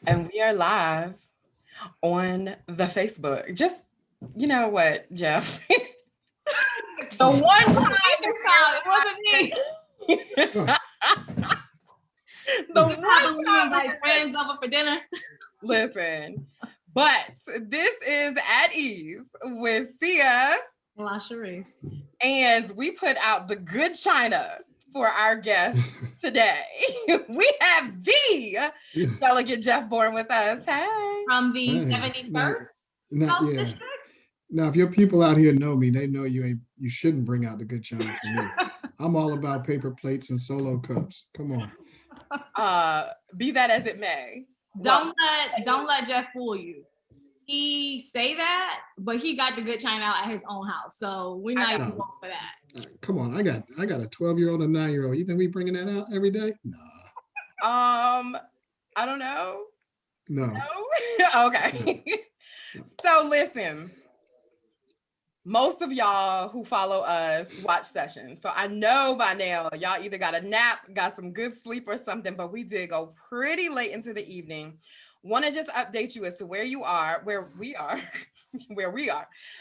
And we are live on the Facebook. Just, you know what, Jeff? The one time This time, it wasn't me. the This one time when you time. invite friends over for dinner. Listen, but this is At Ease with Sia. Lashrecse. And we put out the good china for our guest today. We have the Delegate Jeff Bourne with us. Hey. From the Hey, 71st House yeah. District. Now, if your people out here know me, they know you shouldn't bring out the good china for me. I'm all about paper plates and solo cups. Come on. Be that as it may. Don't let Jeff fool you. He say that, but he got the good china out at his own house. So we're not even going for that. Come on, I got a 12-year-old and a 9-year-old. You think we bringing that out every day? Nah. I don't know. No. Okay. No. So listen. Most of y'all who follow us watch sessions. So I know by now y'all either got a nap, got some good sleep or something, but we did go pretty late into the evening. Want to just update you as to where we are.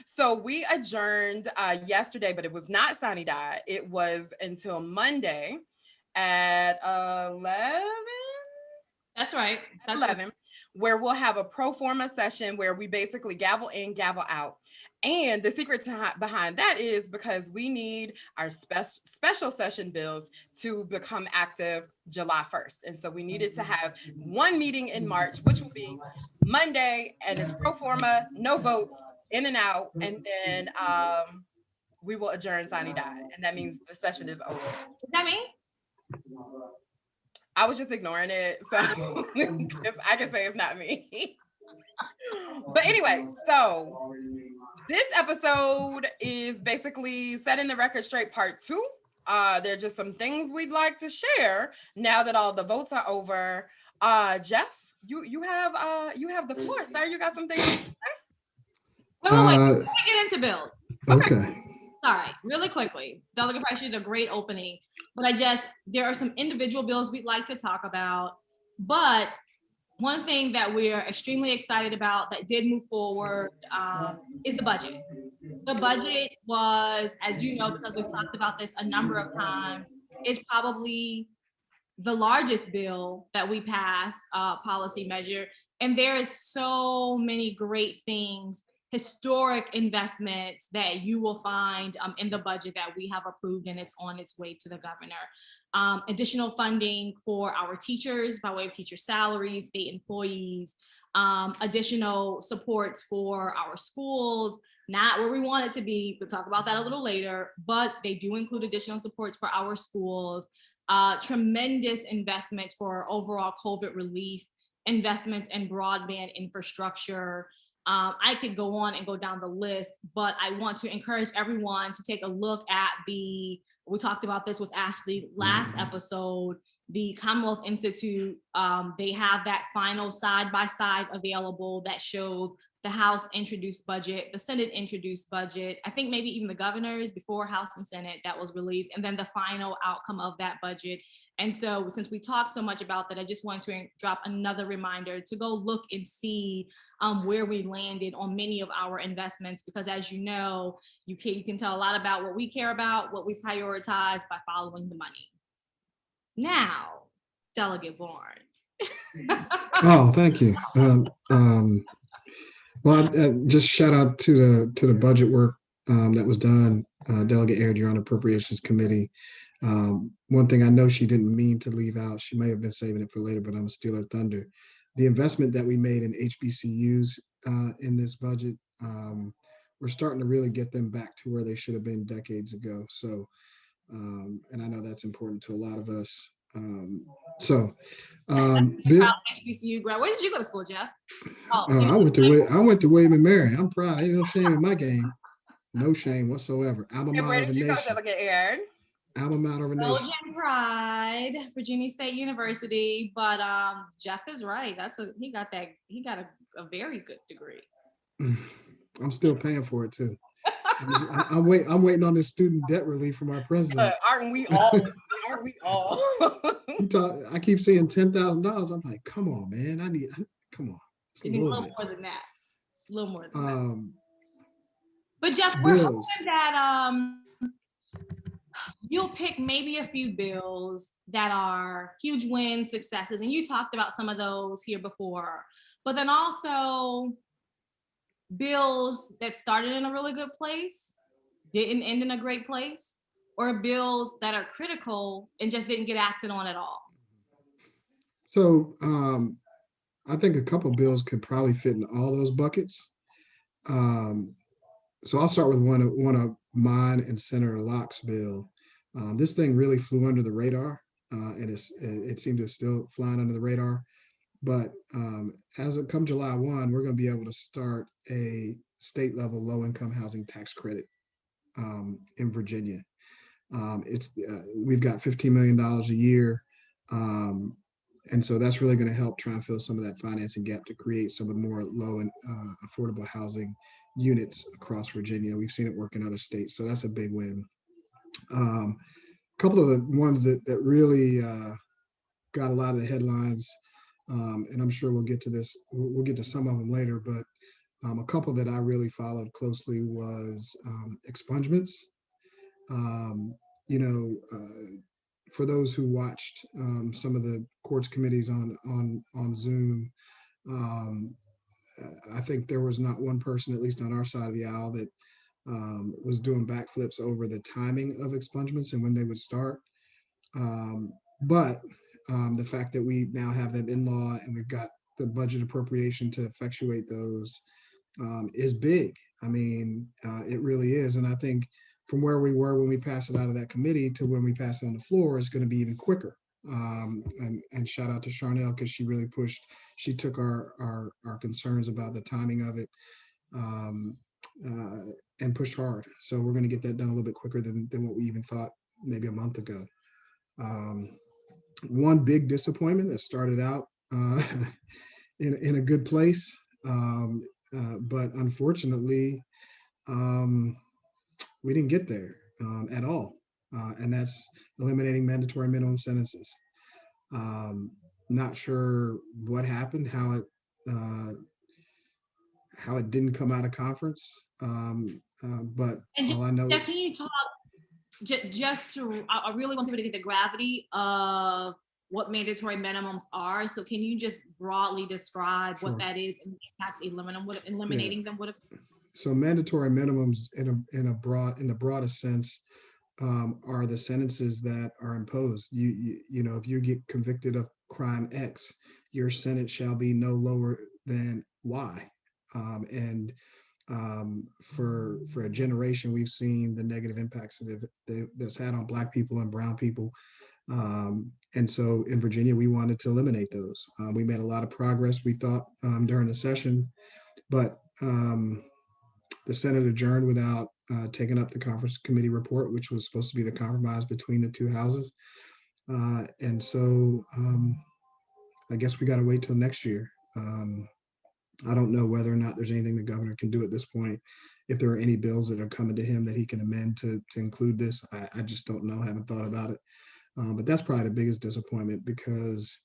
So we adjourned yesterday, but it was not Sunny Dye. It was until Monday at 11. That's right. That's 11, right. Where we'll have a pro forma session where we basically gavel in, gavel out. And the secret behind that is because we need our special session bills to become active July 1st. And so we needed to have one meeting in March, which will be Monday, and it's pro forma, no votes, in and out. And then we will adjourn Sine Die. And that means the session is over. Is that me? I was just ignoring it. So I can say it's not me. But anyway, so this episode is basically setting the record straight part 2. There are just some things we'd like to share now that all the votes are over. Jeff, you have the floor, sir. You got some things to say? Wait. Let me get into bills. Okay. All right, really quickly. Delegate Price did a great opening, but there are some individual bills we'd like to talk about. But one thing that we're extremely excited about that did move forward is the budget. The budget was, as you know, because we've talked about this a number of times, it's probably the largest bill that we passed, policy measure. And there is so many great things, historic investments that you will find in the budget that we have approved, and it's on its way to the governor. Additional funding for our teachers by way of teacher salaries, state employees, additional supports for our schools, not where we want it to be. We'll talk about that a little later, but they do include additional supports for our schools, tremendous investments for overall COVID relief, investments in broadband infrastructure. I could go on and go down the list, but I want to encourage everyone to take a look at we talked about this with Ashley last episode, the Commonwealth Institute. They have that final side-by-side available that shows the House introduced budget, the Senate introduced budget, I think maybe even the governor's before House and Senate that was released, and then the final outcome of that budget. And so since we talked so much about that, I just wanted to drop another reminder to go look and see where we landed on many of our investments, because as you know, you can tell a lot about what we care about, what we prioritize by following the money. Now, Delegate Bourne. Oh, thank you. Well, just shout out to the budget work that was done. Delegate Aird, you're on Appropriations Committee. One thing I know she didn't mean to leave out, she may have been saving it for later, but I'm gonna steal her thunder. The investment that we made in HBCUs in this budget, we're starting to really get them back to where they should have been decades ago. So, and I know that's important to a lot of us. HBCU grad. Where did you go to school, Jeff? I went to William and Mary. I'm proud. Ain't no shame in my game. No shame whatsoever. And where did you go, Delegate Aird? Alma Mater of a Nation. Belgian Pride, Virginia State University. But Jeff is right. He got a very good degree. I'm still paying for it too. I'm waiting on this student debt relief from our president. Aren't we all? Aren't we all? I keep seeing $10,000. I'm like, come on, man. Come on. It's a You need a little little bit. more than that. A little more than that. But Jeff, we're Bills. hoping that you'll pick maybe a few bills that are huge wins, successes, and you talked about some of those here before. But then also bills that started in a really good place, didn't end in a great place, or bills that are critical and just didn't get acted on at all. So I think a couple bills could probably fit in all those buckets. So I'll start with one of mine and Senator Locke's bill. This thing really flew under the radar, and it seemed to still flying under the radar. But as it come July 1, we're going to be able to start a state level low income housing tax credit in Virginia. We've got $15 million a year. And so that's really going to help try and fill some of that financing gap to create some of the more low and affordable housing units across Virginia. We've seen it work in other states, so that's a big win. A couple of the ones that really got a lot of the headlines, and I'm sure we'll get to this. We'll get to some of them later, but a couple that I really followed closely was expungements. You know, for those who watched some of the courts committees on Zoom, I think there was not one person, at least on our side of the aisle, that was doing backflips over the timing of expungements and when they would start. But the fact that we now have them in law and we've got the budget appropriation to effectuate those is big. I mean, it really is. And I think from where we were when we passed it out of that committee to when we passed it on the floor is going to be even quicker. And shout out to Charnel because she really pushed. She took our concerns about the timing of it and pushed hard. So we're going to get that done a little bit quicker than what we even thought maybe a month ago. One big disappointment that started out in a good place, but unfortunately, we didn't get there at all. And that's eliminating mandatory minimum sentences. Not sure what happened, how it didn't come out of conference. But and all I know. Jeff, can you talk just to? I really want people to get the gravity of what mandatory minimums are. So can you just broadly describe what that is and the impact eliminating them would have? So mandatory minimums in the broadest sense are the sentences that are imposed. You know, if you get convicted of crime X, your sentence shall be no lower than Y. And for a generation, we've seen the negative impacts that's had on Black people and brown people. And so in Virginia, we wanted to eliminate those. We made a lot of progress, we thought, during the session, but the Senate adjourned without taking up the conference committee report, which was supposed to be the compromise between the two houses. And so I guess we got to wait till next year. I don't know whether or not there's anything the governor can do at this point. If there are any bills that are coming to him that he can amend to include this, I just don't know. Haven't thought about it. But that's probably the biggest disappointment because,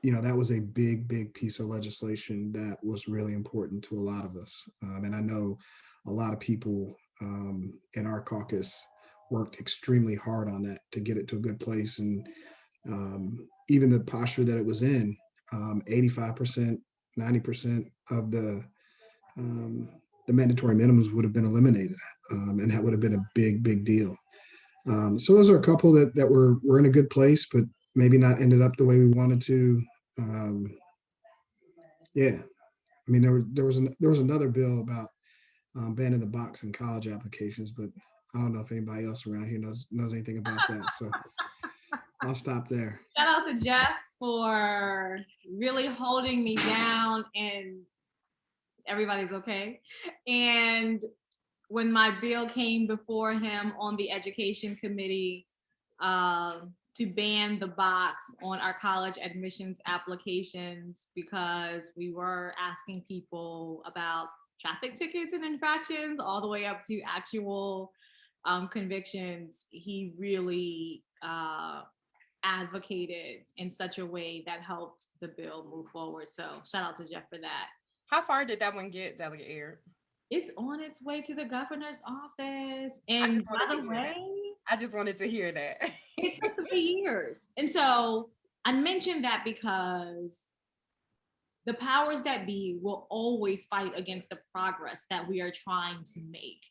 you know, that was a big piece of legislation that was really important to a lot of us. And I know a lot of people in our caucus worked extremely hard on that to get it to a good place. And even the posture that it was in, 85%, 90% of the mandatory minimums would have been eliminated. And that would have been a big deal. So those are a couple that were in a good place, but maybe not ended up the way we wanted to. Yeah, I mean there was another bill about banning the box in college applications, but I don't know if anybody else around here knows anything about that. So I'll stop there. Shout out to Jeff for really holding me down, and everybody's okay. And when my bill came before him on the education committee to ban the box on our college admissions applications because we were asking people about traffic tickets and infractions all the way up to actual convictions, he really advocated in such a way that helped the bill move forward. So shout out to Jeff for that. How far did that one get, Delegate Aird? It's on its way to the governor's office. And by the way, I just wanted to hear that. it took 3 years. And so I mentioned that because the powers that be will always fight against the progress that we are trying to make.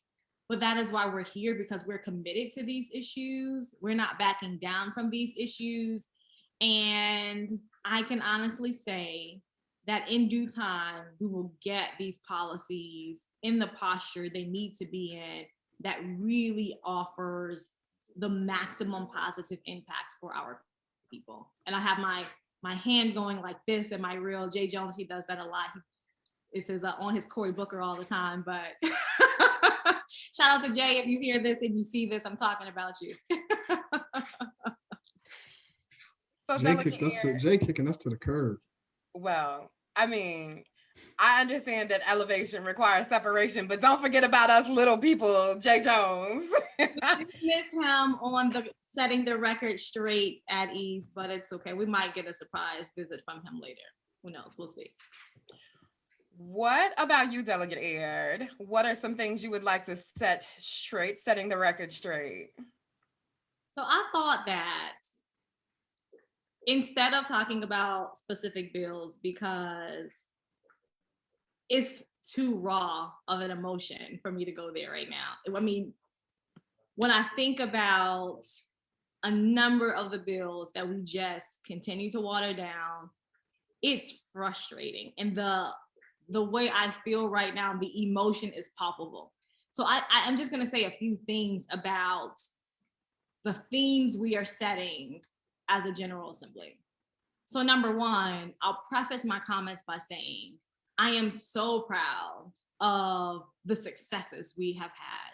But that is why we're here, because we're committed to these issues. We're not backing down from these issues. And I can honestly say that in due time, we will get these policies in the posture they need to be in that really offers the maximum positive impact for our people. And I have my hand going like this, and my real Jay Jones, he does that a lot. It says on his Cory Booker all the time, but shout out to Jay if you hear this and you see this, I'm talking about you. So Jay kicking us to the curb. Well, I mean, I understand that elevation requires separation, but don't forget about us little people, Jay Jones. Miss him on the setting the record straight at ease, but it's okay. We might get a surprise visit from him later. Who knows? We'll see. What about you, Delegate Aird? What are some things you would like to set straight, setting the record straight? So I thought that instead of talking about specific bills, because it's too raw of an emotion for me to go there right now. I mean, when I think about a number of the bills that we just continue to water down, it's frustrating. And the way I feel right now, the emotion is palpable. So I'm just gonna say a few things about the themes we are setting as a General Assembly. So number one, I'll preface my comments by saying, I am so proud of the successes we have had,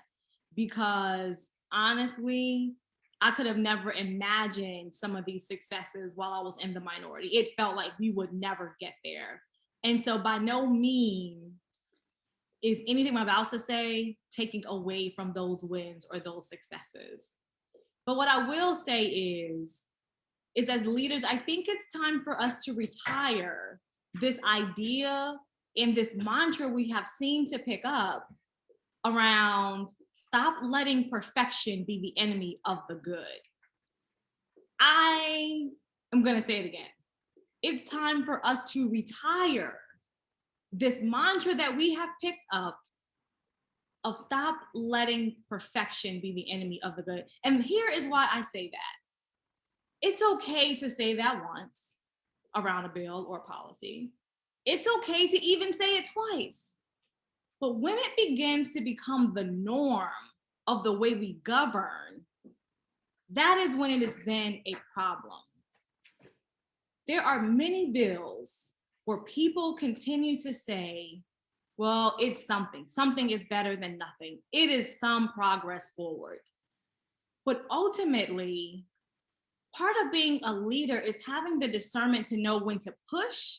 because honestly, I could have never imagined some of these successes while I was in the minority. It felt like we would never get there. And so by no means is anything I'm about to say taking away from those wins or those successes. But what I will say is as leaders, I think it's time for us to retire this idea and this mantra we have seemed to pick up around stop letting perfection be the enemy of the good. I am going to say it again. It's time for us to retire this mantra that we have picked up of stop letting perfection be the enemy of the good. And here is why I say that. It's okay to say that once around a bill or policy. It's okay to even say it twice. But when it begins to become the norm of the way we govern, that is when it is then a problem. There are many bills where people continue to say, well, it's something. Something is better than nothing. It is some progress forward. But ultimately, part of being a leader is having the discernment to know when to push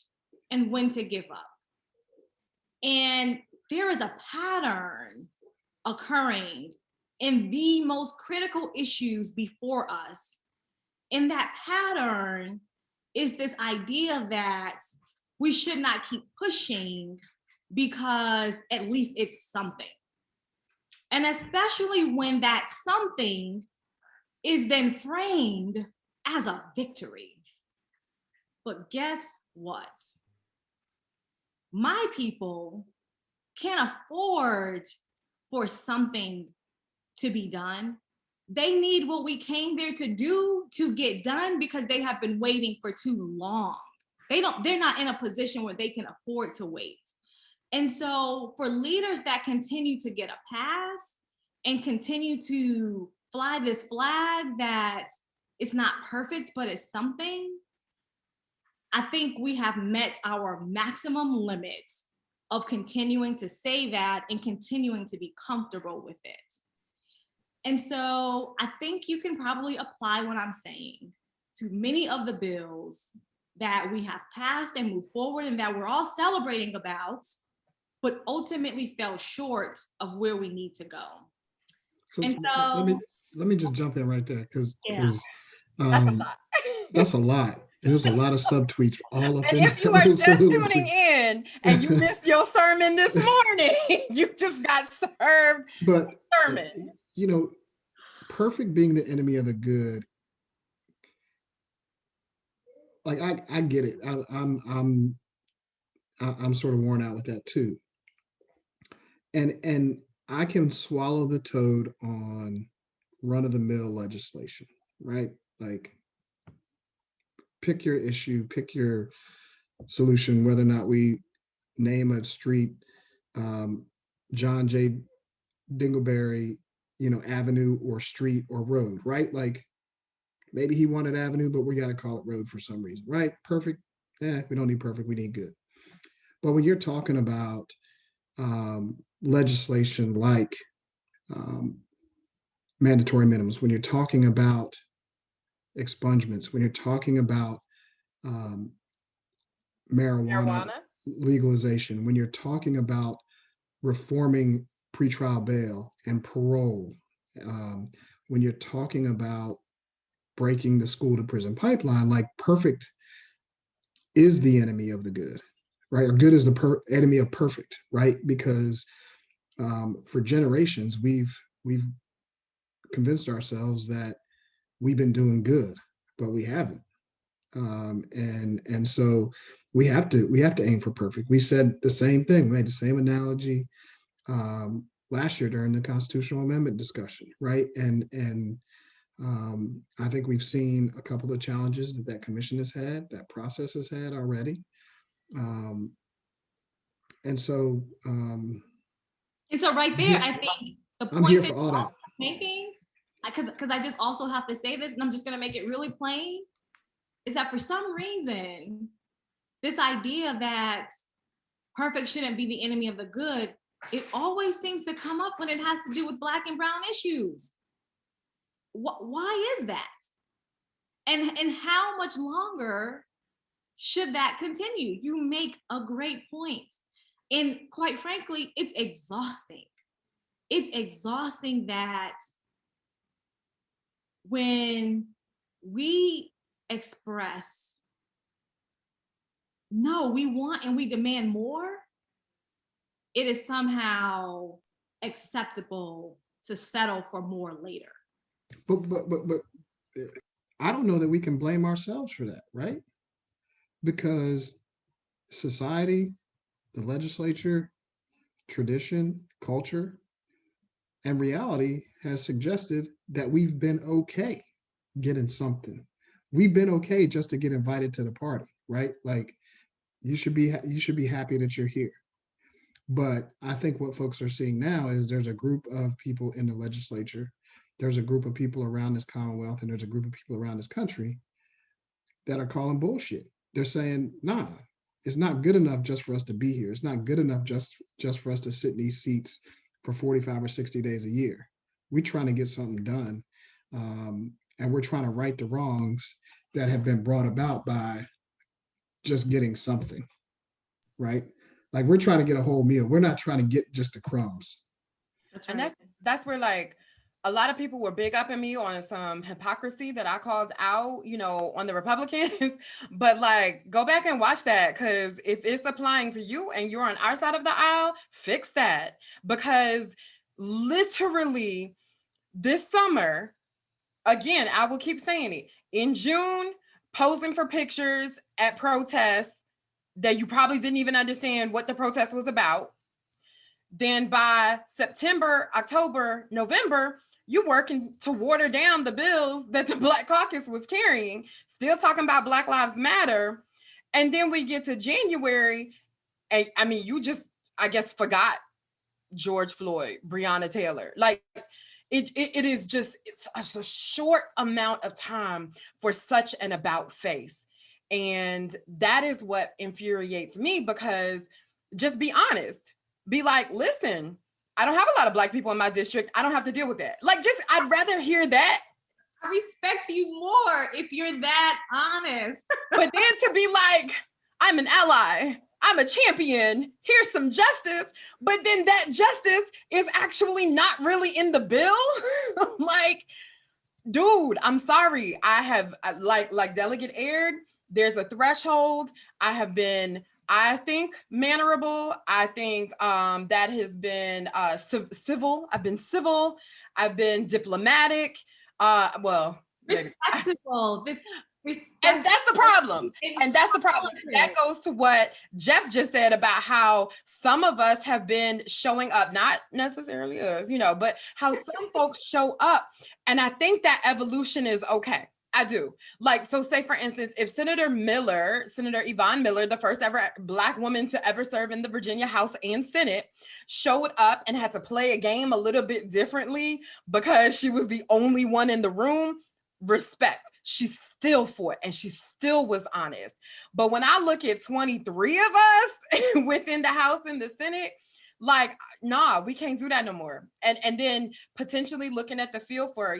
and when to give up. And there is a pattern occurring in the most critical issues before us. And that pattern is this idea that we should not keep pushing because at least it's something. And especially when that something is then framed as a victory. But guess what? My people can't afford for something to be done. They need what we came there to do to get done because they have been waiting for too long. They're not in a position where they can afford to wait. And so for leaders that continue to get a pass and continue to fly this flag that it's not perfect, but it's something, I think we have met our maximum limit of continuing to say that and continuing to be comfortable with it. And so I think you can probably apply what I'm saying to many of the bills that we have passed and moved forward and that we're all celebrating about, but ultimately fell short of where we need to go. So And so, let me just jump in right there because yeah. That's a lot. that's a lot. And there's a lot of subtweets all up And in if you that are little just soliloquy. tuning in and you missed your sermon this morning, you just got served But sermon. you know, perfect being the enemy of the good. Like I get it. I'm sort of worn out with that too. And I can swallow the toad on run of the mill legislation, right? Like pick your issue, pick your solution, whether or not we name a street John J. Dingleberry, avenue or street or road, right? Like maybe he wanted avenue, but we got to call it road for some reason, right? Perfect. We don't need perfect, we need good. But when you're talking about legislation like mandatory minimums, when you're talking about expungements, when you're talking about marijuana legalization, when you're talking about reforming pretrial bail and parole, when you're talking about breaking the school to prison pipeline, like perfect is the enemy of the good, right? Or good is the enemy of perfect, right? Because for generations we've convinced ourselves that we've been doing good, but we haven't. And so we have to aim for perfect. We said the same thing. We made the same analogy last year during the constitutional amendment discussion, right? And I think we've seen a couple of challenges that commission has had, that process has had already. And so right there, I think the I'm here point for all that. making, because I just also have to say this, and I'm just going to make it really plain, is that for some reason, this idea that perfect shouldn't be the enemy of the good, it always seems to come up when it has to do with Black and brown issues. Why is that? And how much longer should that continue? You make a great point. And quite frankly, it's exhausting. It's exhausting that when we express, no, we want and we demand more, it is somehow acceptable to settle for more later. But I don't know that we can blame ourselves for that, right? Because society, the legislature, tradition, culture, and reality has suggested that we've been okay getting something. We've been okay just to get invited to the party, right? Like you should be happy that you're here. But I think what folks are seeing now is there's a group of people in the legislature, there's a group of people around this Commonwealth, and there's a group of people around this country that are calling bullshit. They're saying, nah, it's not good enough just for us to be here. It's not good enough just for us to sit in these seats for 45 or 60 days a year. We're trying to get something done. And we're trying to right the wrongs that have been brought about by just getting something, right? Like we're trying to get a whole meal. We're not trying to get just the crumbs. That's right. And that's where like a lot of people were big up in me on some hypocrisy that I called out, on the Republicans. But like, go back and watch that, because if it's applying to you and you're on our side of the aisle, fix that. Because literally this summer, again, I will keep saying it, in June, posing for pictures at protests that you probably didn't even understand what the protest was about. Then by September, October, November, you working to water down the bills that the Black Caucus was carrying, still talking about Black Lives Matter. And then we get to January, and I mean, you just, I guess, forgot George Floyd, Breonna Taylor. Like, it is just, it's a short amount of time for such an about face. And that is what infuriates me, because just be honest. Be like, listen, I don't have a lot of Black people in my district. I don't have to deal with that. Like, just, I'd rather hear that. I respect you more if you're that honest. But then to be like, I'm an ally. I'm a champion. Here's some justice. But then that justice is actually not really in the bill. Like, dude, I'm sorry. Like Delegate Aird, there's a threshold. I have been, I think, mannerable. I think that has been civil. I've been civil. I've been diplomatic. Well, Respectable. and that's the problem. And that's the problem. That goes to what Jeff just said about how some of us have been showing up, not necessarily us, but how some folks show up. And I think that evolution is okay. I do. Like, so say for instance, if Senator Yvonne Miller, the first ever Black woman to ever serve in the Virginia House and Senate, showed up and had to play a game a little bit differently because she was the only one in the room, respect. She still fought and she still was honest. But when I look at 23 of us within the House and the Senate, like, nah, we can't do that no more. And then potentially looking at the field for,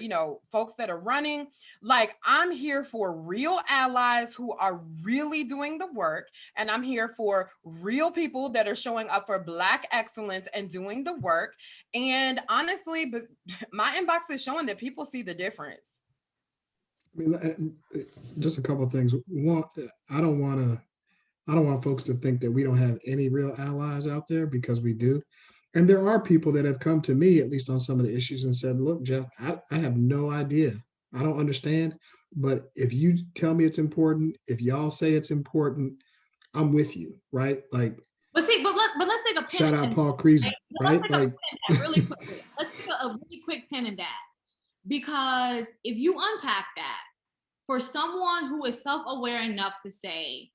folks that are running, like, I'm here for real allies who are really doing the work. And I'm here for real people that are showing up for Black excellence and doing the work. And honestly, but my inbox is showing that people see the difference. I mean, just a couple of things. One, I don't want folks to think that we don't have any real allies out there, because we do. And there are people that have come to me, at least on some of the issues, and said, look, Jeff, I have no idea. I don't understand. But if you tell me it's important, if y'all say it's important, I'm with you, right? Like, but let's take a pen. Shout out Paul Creasy, right? Like, really quickly. Let's take a really quick pen in that. Because if you unpack that, for someone who is self-aware enough to say,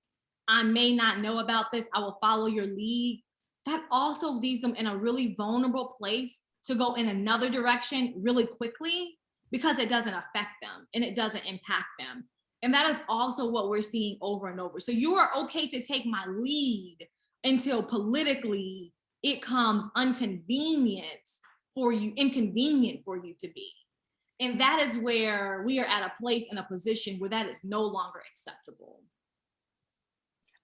I may not know about this, I will follow your lead, that also leaves them in a really vulnerable place to go in another direction really quickly, because it doesn't affect them and it doesn't impact them. And that is also what we're seeing over and over. So you are okay to take my lead until politically it comes inconvenient for you to be. And that is where we are at a place and a position where that is no longer acceptable.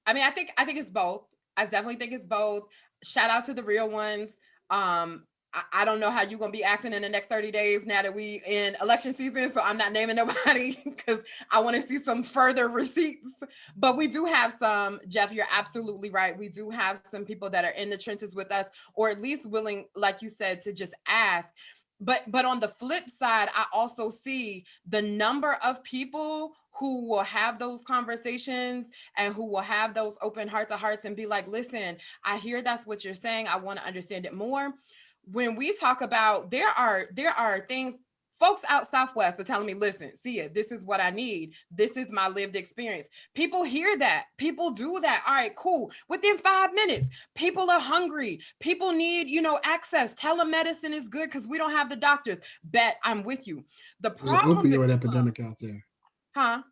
I mean, I think it's both. I definitely think it's both. Shout out to the real ones. I don't know how you're gonna be acting in the next 30 days now that we in election season, so I'm not naming nobody because I want to see some further receipts. But we do have some, Jeff, you're absolutely right. We do have some people that are in the trenches with us, or at least willing, like you said, to just ask. But on the flip side, I also see the number of people who will have those conversations and who will have those open heart to hearts and be like, listen, I hear that's what you're saying. I want to understand it more. When we talk about, there are things, folks out Southwest are telling me, listen, Sia, this is what I need. This is my lived experience. People hear that. People do that. All right, cool. Within 5 minutes, people are hungry. People need, access. Telemedicine is good because we don't have the doctors. Bet, I'm with you. The problem, there's an opioid epidemic out there. Huh?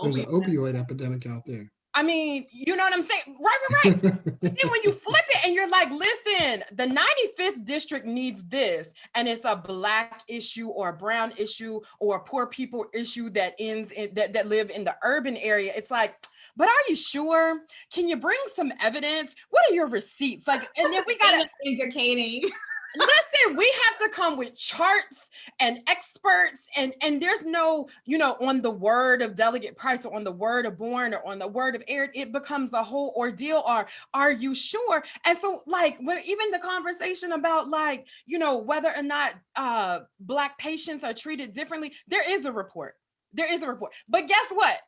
There's an opioid epidemic out there. I mean, you know what I'm saying? Right. Then when you flip it and you're like, listen, the 95th district needs this, and it's a Black issue or a brown issue or a poor people issue that ends in that live in the urban area. It's like, but are you sure? Can you bring some evidence? What are your receipts? Like, and then we gotta indicating. Listen, we have to come with charts and experts, and there's no, on the word of Delegate Price or on the word of Bourne or on the word of Aird, it becomes a whole ordeal. Or are you sure? And so, like, when even the conversation about, like, whether or not Black patients are treated differently, there is a report. There is a report. But guess what?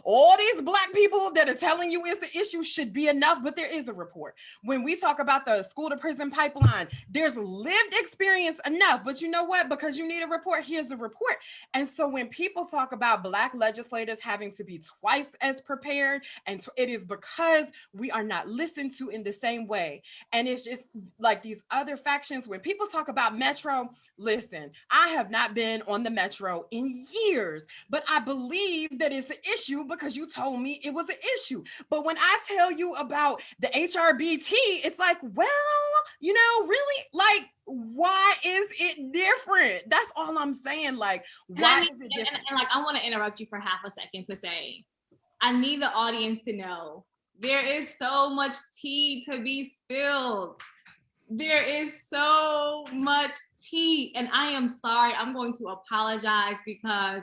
All these Black people that are telling you is the issue should be enough, but there is a report. When we talk about the school to prison pipeline, there's lived experience enough, but you know what? Because you need a report, here's a report. And so when people talk about Black legislators having to be twice as prepared, and it is because we are not listened to in the same way. And it's just like these other factions, when people talk about Metro, listen, I have not been on the Metro in years. But I believe that it's an issue because you told me it was an issue. But when I tell you about the HRBT, it's like, well, really, like, why is it different? That's all I'm saying. Like, why is it different? And like, I want to interrupt you for half a second to say, I need the audience to know There is so much tea to be spilled. There is so much tea. And I am sorry, I'm going to apologize because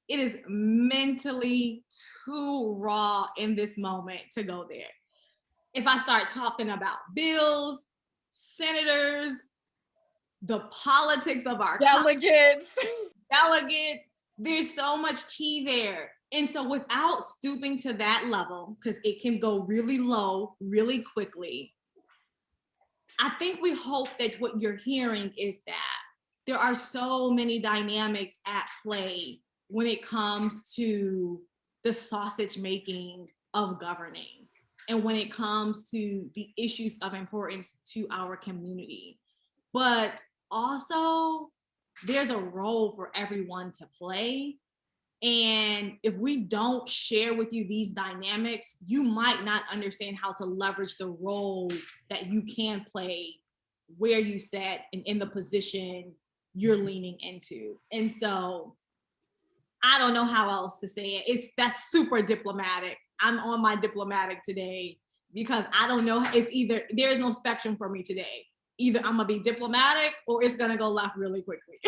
it is mentally too raw in this moment to go there. If I start talking about bills, senators, the politics of our Delegates. delegates, there's so much tea there. And so without stooping to that level, because it can go really low really quickly, I think we hope that what you're hearing is that there are so many dynamics at play when it comes to the sausage making of governing and when it comes to the issues of importance to our community. But also, there's a role for everyone to play. And if we don't share with you these dynamics, you might not understand how to leverage the role that you can play where you sit and in the position you're leaning into. And so I don't know how else to say it. That's super diplomatic. I'm on my diplomatic today because I don't know. It's either, there's no spectrum for me today. Either I'm gonna be diplomatic or it's gonna go left really quickly.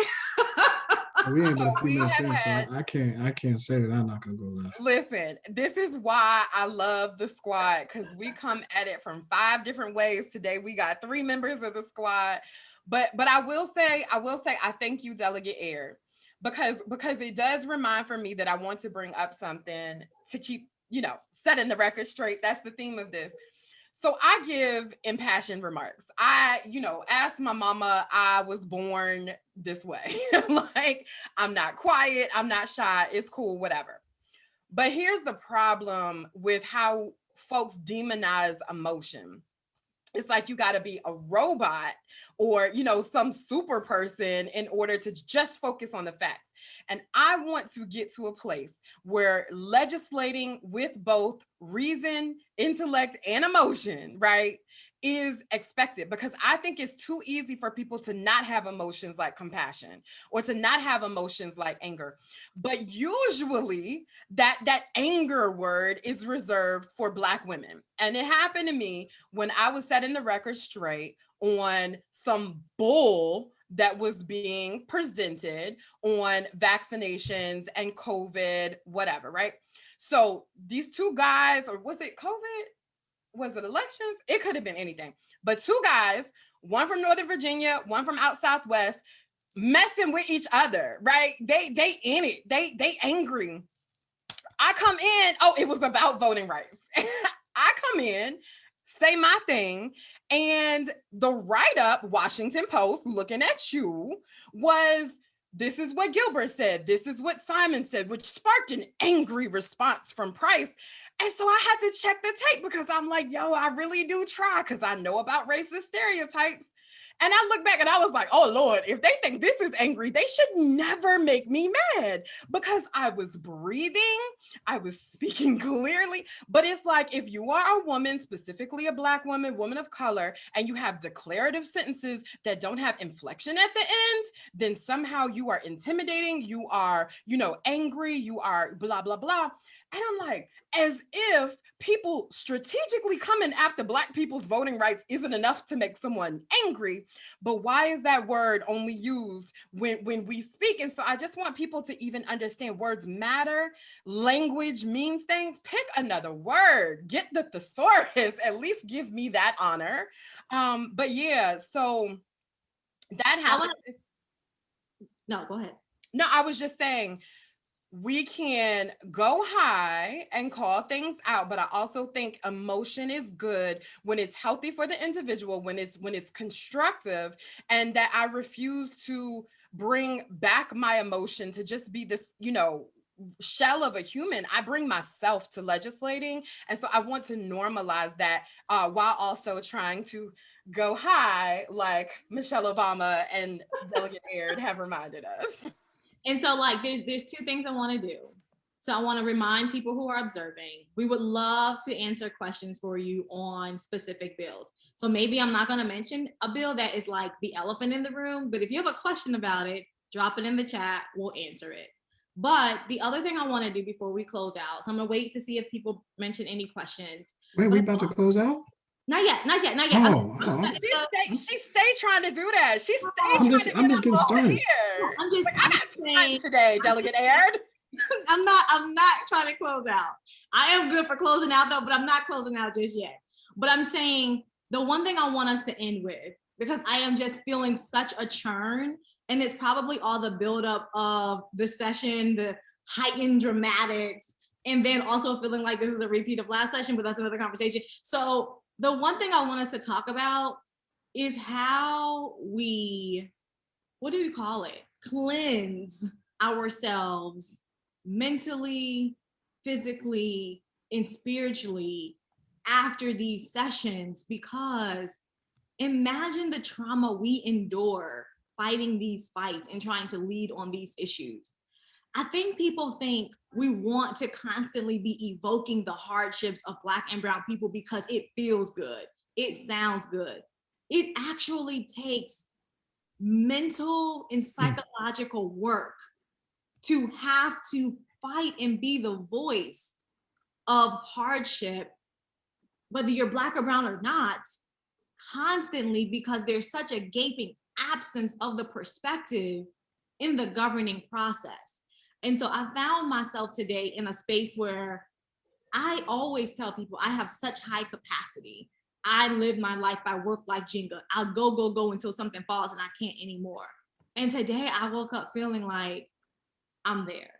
We ain't but a few We minutes have in, so had- I can't say that I'm not gonna go left. Listen, this is why I love the squad, because we come at it from 5 different ways. Today we got 3 members of the squad. But I will say I thank you, Delegate Aird, because it does remind for me that I want to bring up something to keep, setting the record straight. That's the theme of this. So I give impassioned remarks. Ask my mama, I was born this way. Like, I'm not quiet, I'm not shy, it's cool, whatever. But here's the problem with how folks demonize emotion. It's like you got to be a robot or, some super person in order to just focus on the facts. And I want to get to a place where legislating with both reason, intellect, and emotion, right, is expected, because I think it's too easy for people to not have emotions like compassion or to not have emotions like anger. But usually that anger word is reserved for Black women. And it happened to me when I was setting the record straight on some bull that was being presented on vaccinations and COVID, whatever, right? So these 2 guys, or was it COVID? Was it elections? It could have been anything. But 2 guys, one from Northern Virginia, one from out Southwest, messing with each other, right? They in it. They angry. I come in, oh, it was about voting rights. I come in, say my thing, and the write-up, Washington Post, looking at you, was, this is what Gilbert said, this is what Simon said, which sparked an angry response from Price. And so I had to check the tape because I'm like, yo, I really do try, because I know about racist stereotypes. And I look back and I was like, oh Lord, if they think this is angry, they should never make me mad, because I was breathing, I was speaking clearly. But it's like, if you are a woman, specifically a Black woman, woman of color, and you have declarative sentences that don't have inflection at the end, then somehow you are intimidating, you are, angry, you are blah, blah, blah. And I'm like, as if people strategically coming after Black people's voting rights isn't enough to make someone angry. But why is that word only used when we speak? And so I just want people to even understand words matter. Language means things. Pick another word. Get the thesaurus. At least give me that honor. But yeah, so that happened. No, go ahead. No, I was just saying, we can go high and call things out, but I also think emotion is good when it's healthy for the individual, when it's constructive, and that I refuse to bring back my emotion to just be this, shell of a human. I bring myself to legislating. And so I want to normalize that while also trying to go high, like Michelle Obama and Delegate Aird have reminded us. And so like there's 2 things I want to do. So I want to remind people who are observing, we would love to answer questions for you on specific bills. So maybe I'm not going to mention a bill that is like the elephant in the room, but if you have a question about it, drop it in the chat, we'll answer it. But the other thing I want to do before we close out, so I'm gonna wait to see if people mention any questions. Wait, But we about to close out? not yet. Oh, She stay trying to do that. She stay I'm trying just to I'm get just us getting all started. here. I'm just Like, I got time saying, today, Delegate Aird. I'm not trying to close out. I am good for closing out though, but I'm not closing out just yet. But I'm saying the one thing I want us to end with, because I am just feeling such a churn, and it's probably all the buildup of the session, the heightened dramatics, and then also feeling like this is a repeat of last session, but that's another conversation. So the one thing I want us to talk about is how we, what do we call it? Cleanse ourselves mentally, physically, and spiritually after these sessions, because imagine the trauma we endure fighting these fights and trying to lead on these issues. I think people think we want to constantly be evoking the hardships of Black and Brown people because it feels good. It sounds good. It actually takes mental and psychological work to have to fight and be the voice of hardship, whether you're Black or Brown or not, constantly, because there's such a gaping absence of the perspective in the governing process. And so I found myself today in a space where I always tell people I have such high capacity. I live my life by work life Jenga. I'll go until something falls and I can't anymore. And today I woke up feeling like I'm there.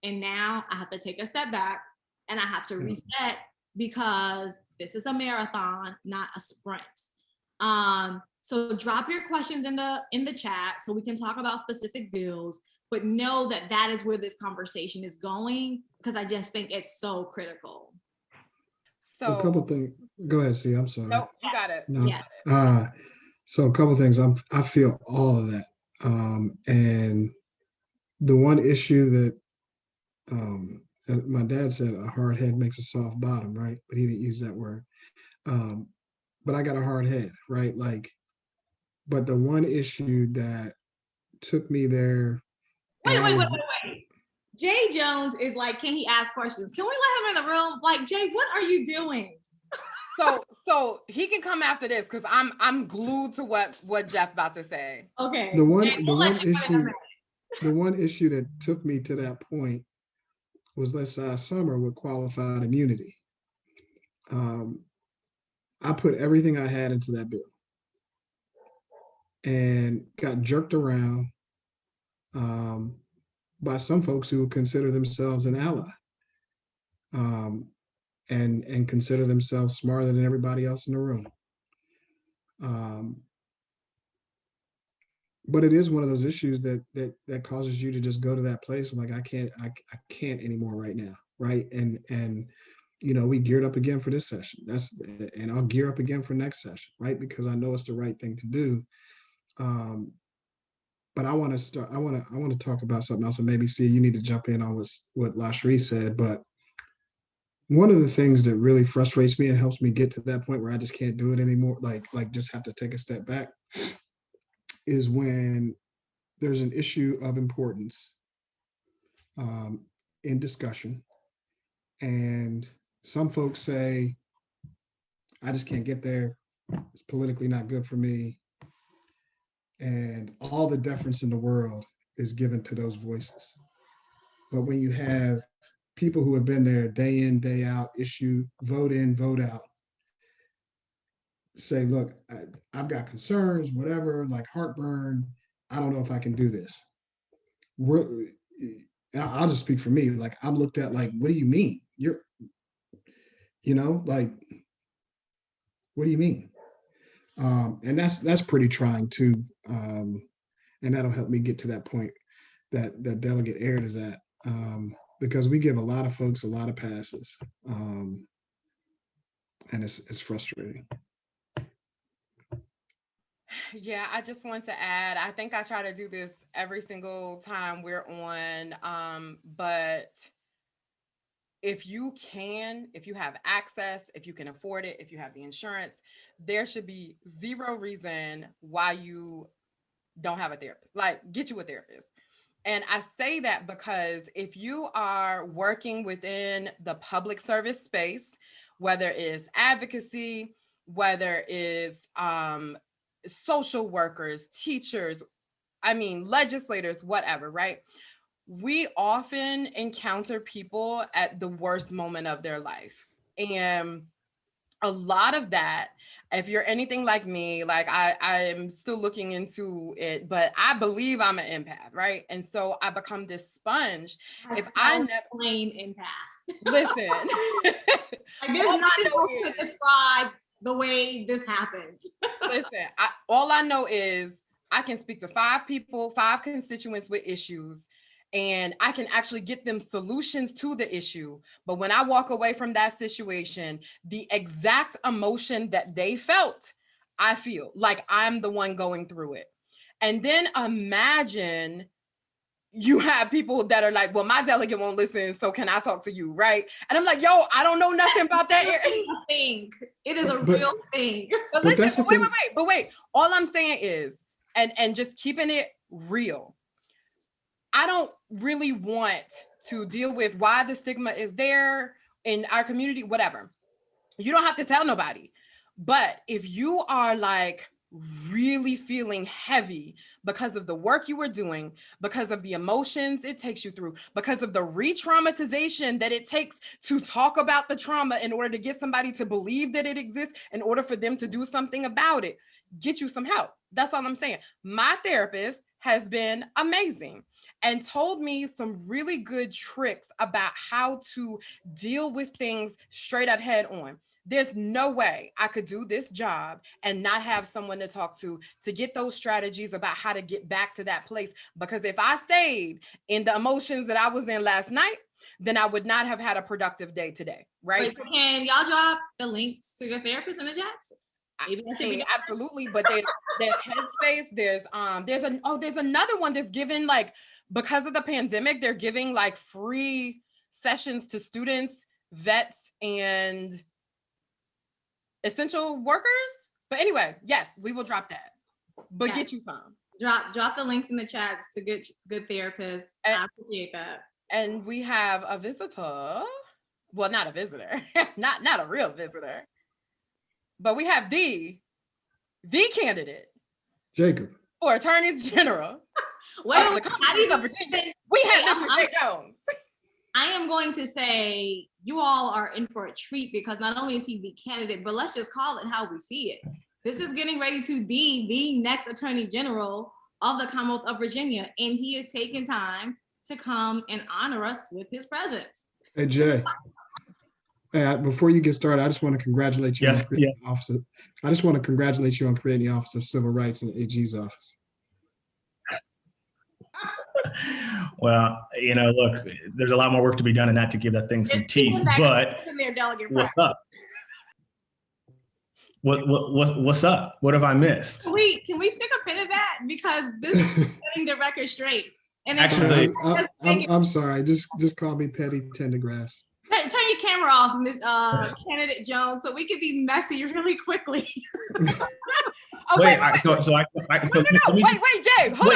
And now I have to take a step back and I have to reset, because this is a marathon, not a sprint. So drop your questions in the chat so we can talk about specific bills, but know that that is where this conversation is going, because I just think it's so critical. So a couple things. Go ahead, see. I'm sorry. Nope, you got it. No. Yeah. So a couple things. I feel all of that. And the one issue that my dad said, a hard head makes a soft bottom, right? But he didn't use that word. But I got a hard head, right? Like, but the one issue that took me there. Wait. Jay Jones is like, can he ask questions? Can we let him in the room? Like, Jay, what are you doing? So he can come after this, because I'm glued to what Jeff about to say. Okay. The one issue that took me to that point was last summer with qualified immunity. I put everything I had into that bill and got jerked around by some folks who consider themselves an ally, and consider themselves smarter than everybody else in the room. But it is one of those issues that causes you to just go to that place. Like, I can't anymore right now, right? And we geared up again for this session. And I'll gear up again for next session, right? Because I know it's the right thing to do. But I want to talk about something else, and maybe see, you need to jump in on what Lashrecse said. But one of the things that really frustrates me and helps me get to that point where I just can't do it anymore, like just have to take a step back, is when there's an issue of importance in discussion, and some folks say, I just can't get there, it's politically not good for me, and all the deference in the world is given to those voices. But when you have people who have been there day in, day out, issue, vote in, vote out, say, look, I've got concerns, whatever, like heartburn, I don't know if I can do this. I'll just speak for me. Like, I'm looked at like, what do you mean? Like, what do you mean? And that's pretty trying too. And that'll help me get to that point that Delegate Aird is at, because we give a lot of folks a lot of passes, and it's frustrating. Yeah, I just want to add, I think I try to do this every single time we're on, but if you have access, if you can afford it, if you have the insurance, there should be zero reason why you don't have a therapist. Like, get you a therapist. And I say that because if you are working within the public service space, whether it's advocacy, whether it's social workers, teachers, I mean, legislators, whatever, right? We often encounter people at the worst moment of their life. And a lot of that, if you're anything like me, like I'm still looking into it, but I believe I'm an empath, right? And so I become this sponge. If I never plain empath. listen, like there's nothing else to describe the way this happens. listen, all I know is I can speak to 5 people, 5 constituents with issues, and I can actually get them solutions to the issue. But when I walk away from that situation, the exact emotion that they felt, I feel like I'm the one going through it. And then imagine you have people that are like, well, my delegate won't listen, so can I talk to you, right? And I'm like, yo, I don't know nothing about that. Thing. It is a real thing. But listen, wait. All I'm saying is, and just keeping it real, I don't really want to deal with why the stigma is there in our community, whatever. You don't have to tell nobody. But if you are like really feeling heavy because of the work you were doing, because of the emotions it takes you through, because of the re-traumatization that it takes to talk about the trauma in order to get somebody to believe that it exists, in order for them to do something about it, get you some help. That's all I'm saying. My therapist has been amazing and told me some really good tricks about how to deal with things straight up head on. There's no way I could do this job and not have someone to talk to get those strategies about how to get back to that place. Because if I stayed in the emotions that I was in last night, then I would not have had a productive day today, right? Wait, so can y'all drop the links to your therapist in the chats? Absolutely, but there's Headspace. There's another one that's given, like, because of the pandemic, they're giving like free sessions to students, vets, and essential workers. But anyway, yes, we will drop that. But yes, get you some. Drop the links in the chats to get good therapists. I appreciate that. And we have a visitor. Well, not a visitor, not a real visitor. But we have the candidate, Jacob, for Attorney General. Well, we have Mr. Jay Jones. I am going to say you all are in for a treat, because not only is he the candidate, but let's just call it how we see it. This is getting ready to be the next Attorney General of the Commonwealth of Virginia, and he is taking time to come and honor us with his presence. Hey, Jay. Before you get started, I just want to congratulate you on creating the office. I just want to congratulate you on creating the Office of Civil Rights in the AG's office. Well, look, there's a lot more work to be done in that to give that thing some teeth. But what's up? What's up? What have I missed? Can we stick a pin in that, because this is setting the record straight. And actually, I'm sorry. Just call me Petty Tendergrass. Turn your camera off, Ms. Candidate Jones, so we can be messy really quickly. Wait, Jay, hold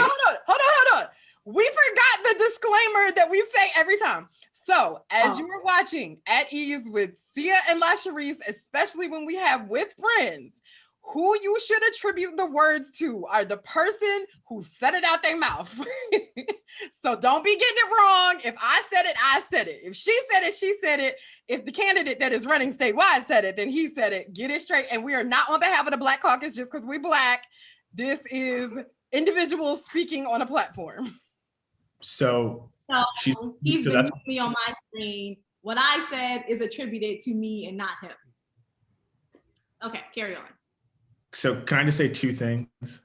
on. We forgot the disclaimer that we say every time. So, as you are watching At Ease with Sia and Lashrecse, especially when we have with friends, who you should attribute the words to are the person who said it out their mouth. So don't be getting it wrong. If I said it, I said it. If she said it, she said it. If the candidate that is running statewide said it, then he said it. Get it straight. And we are not on behalf of the Black Caucus just because we're Black. This is individuals speaking on a platform. So he's been with me on my screen. What I said is attributed to me and not him. Okay, carry on. So can I just say 2 things?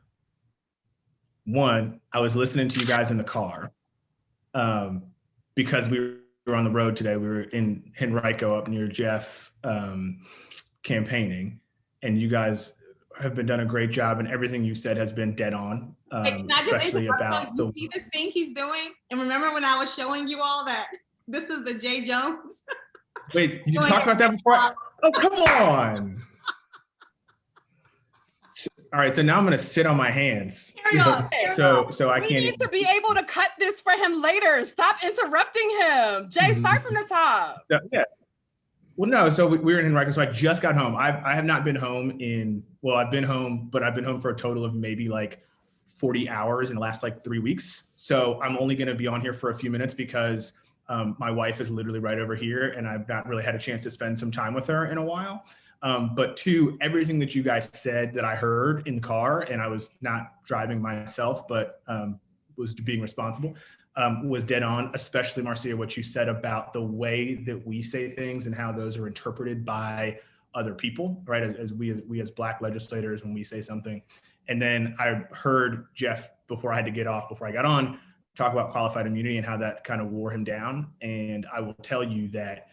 One, I was listening to you guys in the car because we were on the road today. We were in Henrico up near Jeff campaigning, and you guys have done a great job, and everything you said has been dead on, especially about you see this thing he's doing? And remember when I was showing you all that this is the Jay Jones? Wait, did you talk about that before? Oh, come on. All right, so now I'm gonna sit on my hands. Carry on. So I We can't. need to be able to cut this for him later. Stop interrupting him. Jay, start from the top. Yeah. Well, no. So we were in Henrico. So I just got home. I have not been home I've been home, but I've been home for a total of maybe like 40 hours in the last like 3 weeks. So I'm only going to be on here for a few minutes because my wife is literally right over here, and I've not really had a chance to spend some time with her in a while. But two, everything that you guys said that I heard in the car, and I was not driving myself, but was being responsible, was dead on, especially Marcia, what you said about the way that we say things and how those are interpreted by other people, right? As we as Black legislators, when we say something. And then I heard Jeff, before I got on, talk about qualified immunity and how that kind of wore him down. And I will tell you that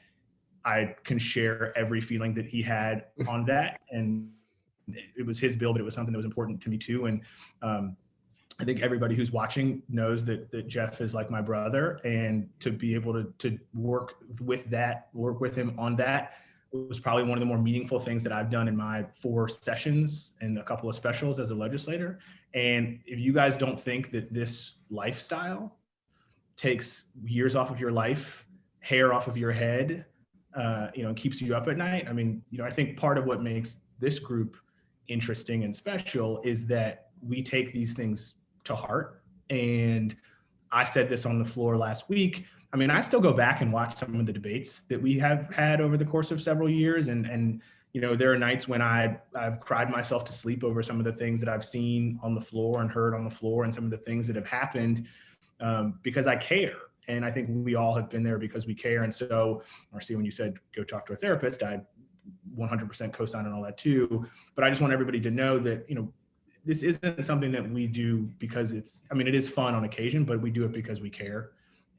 I can share every feeling that he had on that. And it was his bill, but it was something that was important to me too. And I think everybody who's watching knows that Jeff is like my brother, and to be able to work with him on that was probably one of the more meaningful things that I've done in my 4 sessions and a couple of specials as a legislator. And if you guys don't think that this lifestyle takes years off of your life, hair off of your head, and keeps you up at night. I mean, I think part of what makes this group interesting and special is that we take these things to heart. And I said this on the floor last week. I mean, I still go back and watch some of the debates that we have had over the course of several years. And there are nights when I've cried myself to sleep over some of the things that I've seen on the floor and heard on the floor, and some of the things that have happened because I care. And I think we all have been there because we care. And so, Marcia, when you said go talk to a therapist, I 100% co-sign on all that too. But I just want everybody to know that, this isn't something that we do because it is fun on occasion, but we do it because we care.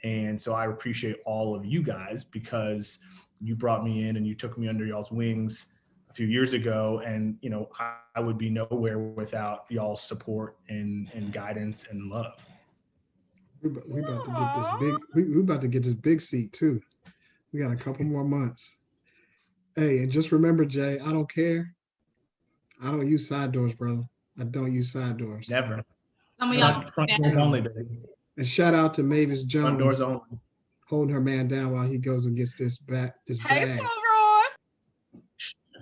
And so I appreciate all of you guys, because you brought me in and you took me under y'all's wings a few years ago. And, I would be nowhere without y'all's support and guidance and love. We about to get this big. We about to get this big seat too. We got a couple more months. Hey, and just remember, Jay, I don't care. I don't use side doors, brother. I don't use side doors. Never. Some of y'all. Front doors only, baby. And shout out to Mavis Jones, Front doors only. holding her man down while he goes and gets this Hey, bag. Silver.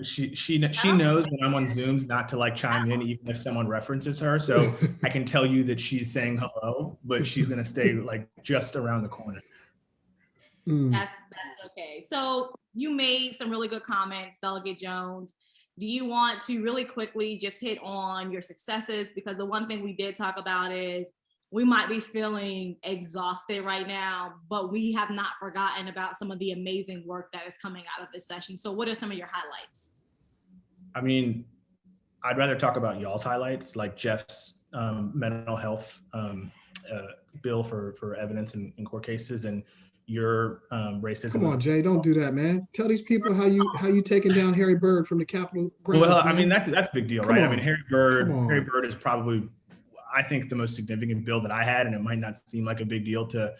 She knows when I'm on Zooms not to like chime in even if someone references her. So I can tell you that she's saying hello, but she's gonna stay like just around the corner. That's okay. So you made some really good comments, Delegate Jones. Do you want to really quickly just hit on your successes? Because the one thing we did talk about is we might be feeling exhausted right now, but we have not forgotten about some of the amazing work that is coming out of this session. So what are some of your highlights? I mean, I'd rather talk about y'all's highlights, like Jeff's mental health bill for evidence in court cases, and your racism. Come on, Jay, don't do that, man. Tell these people how you taking down Harry Byrd from the Capitol grounds. Well, man. I mean, that's a big deal, Come right? on. I mean, Harry Byrd is probably, I think, the most significant bill that I had, and it might not seem like a big deal to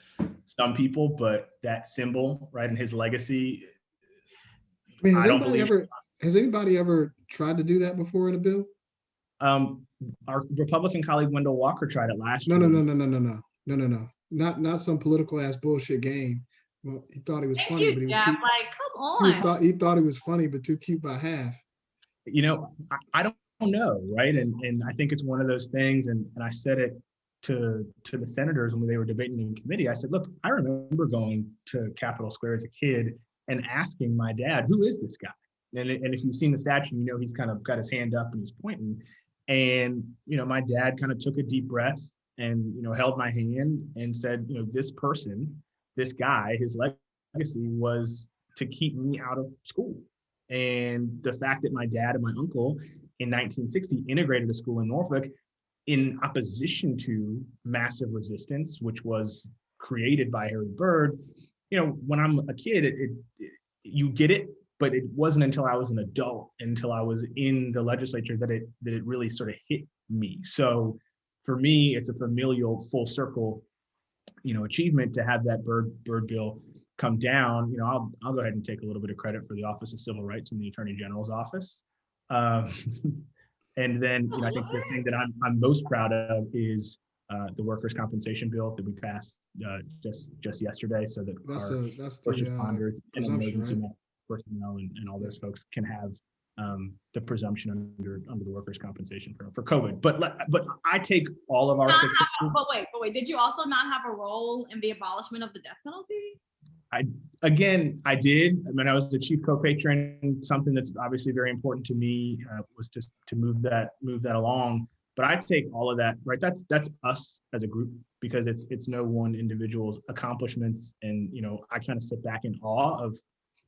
some people, but that symbol, right, and his legacy. I mean, has anybody ever tried to do that before in a bill? Our Republican colleague Wendell Walker tried it last year. No. Not some political ass bullshit game. Well, he thought he was funny, but he was too, like, come on. he thought he was funny, but too cute by half. I don't know, right? And I think it's one of those things, and I said it to the senators when they were debating in committee. I said, look, I remember going to Capitol Square as a kid and asking my dad, who is this guy? And if you've seen the statue, he's kind of got his hand up and he's pointing. And, my dad kind of took a deep breath and, held my hand and said, this person, this guy, his legacy was to keep me out of school. And the fact that my dad and my uncle in 1960 integrated a school in Norfolk in opposition to massive resistance, which was created by Harry Byrd, when I'm a kid, you get it, but it wasn't until I was an adult, until I was in the legislature that it really sort of hit me. So for me, it's a familial full circle, achievement to have that Byrd bill come down. I'll go ahead and take a little bit of credit for the Office of Civil Rights in the Attorney General's office. And then, I think the thing that I'm most proud of is the workers' compensation bill that we passed just yesterday, so that That's our that's first the responders and presumption, emergency right? medical personnel and all those folks can have the presumption under the workers' compensation for COVID. But I take all of our success. But wait, did you also not have a role in the abolishment of the death penalty? I did. I mean, I was the chief co-patron. Something that's obviously very important to me was just to move that along. But I take all of that, right? That's us as a group, because it's no one individual's accomplishments, and I kind of sit back in awe of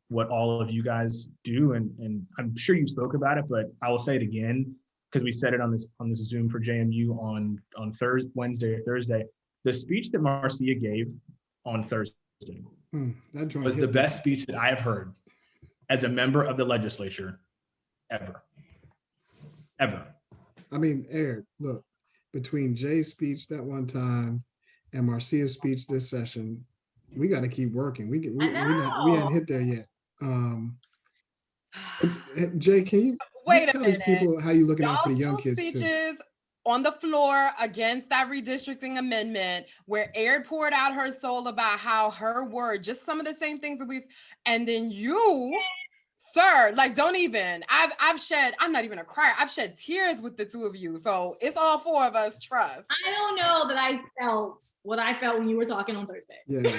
what all of you guys do, and I'm sure you spoke about it, but I will say it again because we said it on this Zoom for JMU on Wednesday or Thursday. The speech that Marcia gave on Thursday was the best speech that I have heard as a member of the legislature ever. I mean, Aird, look, between Jay's speech that one time and Marcia's speech this session, we got to keep working. We hadn't hit there yet. Jay, can you tell these people how you looking out for the young kids speeches too? On the floor against that redistricting amendment, where Aird poured out her soul about how her word, just some of the same things that and then you, sir, like, don't even. I've shed. I'm not even a crier. I've shed tears with the two of you. So it's all four of us. Trust. I don't know that I felt what I felt when you were talking on Thursday. Yeah.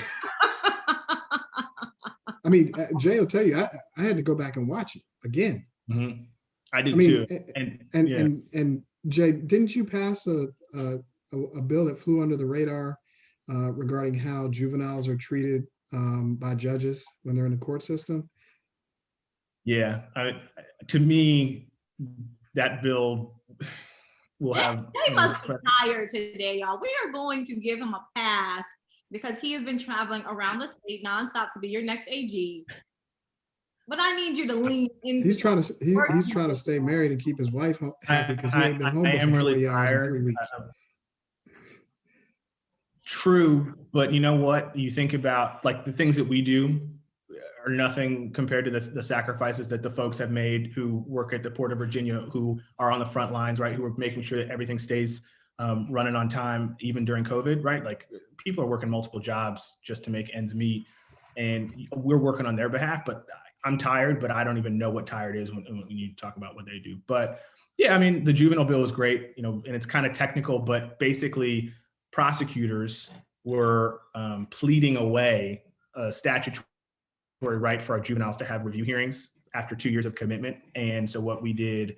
I mean, Jay will tell you, I had to go back and watch it again. Mm-hmm. I did too. And Jay, didn't you pass a bill that flew under the radar regarding how juveniles are treated by judges when they're in the court system? Yeah, to me, that bill will have. Jay must be tired today, y'all. We are going to give him a pass because he has been traveling around the state nonstop to be your next AG. But I need you to lean into. He's trying to stay married and keep his wife happy because he ain't been home for 40 hours in 3 weeks. True, but you know what? You think about, like, the things that we do are nothing compared to the sacrifices that the folks have made who work at the Port of Virginia, who are on the front lines, right? Who are making sure that everything stays running on time, even during COVID, right? Like, people are working multiple jobs just to make ends meet, and we're working on their behalf. But I'm tired, but I don't even know what tired is when you talk about what they do. But yeah, I mean, the juvenile bill is great, and it's kind of technical, but basically prosecutors were pleading away a statutory right for our juveniles to have review hearings after 2 years of commitment. And so what we did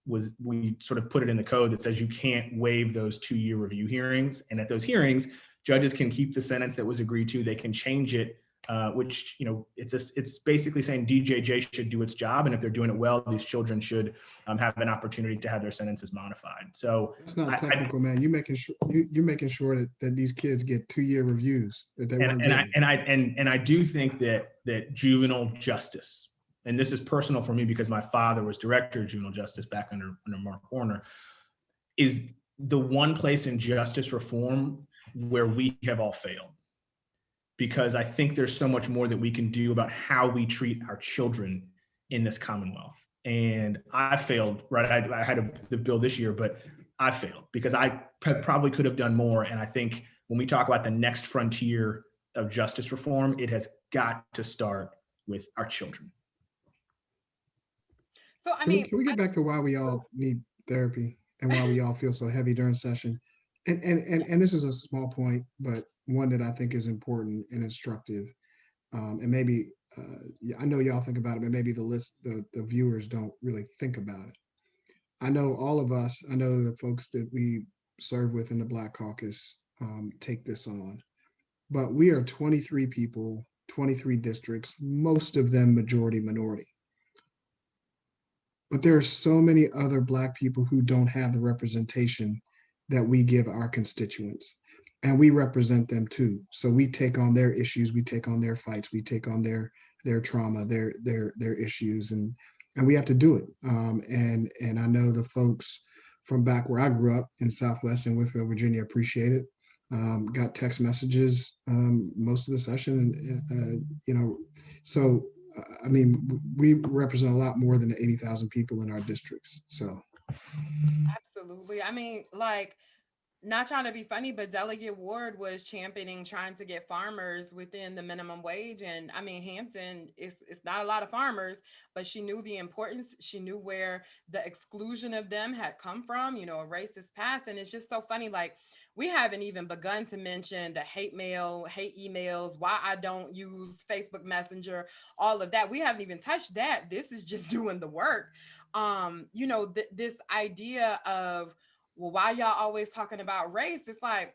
was we sort of put it in the code that says you can't waive those 2-year review hearings. And at those hearings, judges can keep the sentence that was agreed to. They can change it, which, it's basically saying DJJ should do its job. And if they're doing it well, these children should have an opportunity to have their sentences modified. So it's not technical, man. You're making sure that these kids get 2-year reviews that they weren't getting. And I do think that juvenile justice, and this is personal for me because my father was director of juvenile justice back under Mark Warner, is the one place in justice reform where we have all failed. Because I think there's so much more that we can do about how we treat our children in this Commonwealth. And I failed, right? I had the bill this year, but I failed because I probably could have done more. And I think when we talk about the next frontier of justice reform, it has got to start with our children. So, can we get back to why we all need therapy and why we all feel so heavy during session? And this is a small point, but one that I think is important and instructive. And maybe, I know y'all think about it, but maybe the viewers don't really think about it. I know all of us, I know the folks that we serve with in the Black Caucus take this on, but we are 23 people, 23 districts, most of them majority minority. But there are so many other Black people who don't have the representation that we give our constituents, and we represent them too. So we take on their issues, we take on their fights, we take on their trauma, their issues, and we have to do it. And I know the folks from back where I grew up in Southwest and Withfield, Virginia, appreciate it. Got text messages most of the session, so I mean, we represent a lot more than the 80,000 people in our districts. So Absolutely. I mean, like, not trying to be funny, but Delegate Ward was championing trying to get farmers within the minimum wage. And I mean, Hampton is it's not a lot of farmers, but she knew the importance. She knew where the exclusion of them had come from, you know, a racist past. And it's just so funny. Like, we haven't even begun to mention the hate mail, hate emails, why I don't use Facebook Messenger, all of that. We haven't even touched that. This is just doing the work. You know, this idea of, well, why y'all always talking about race? It's like,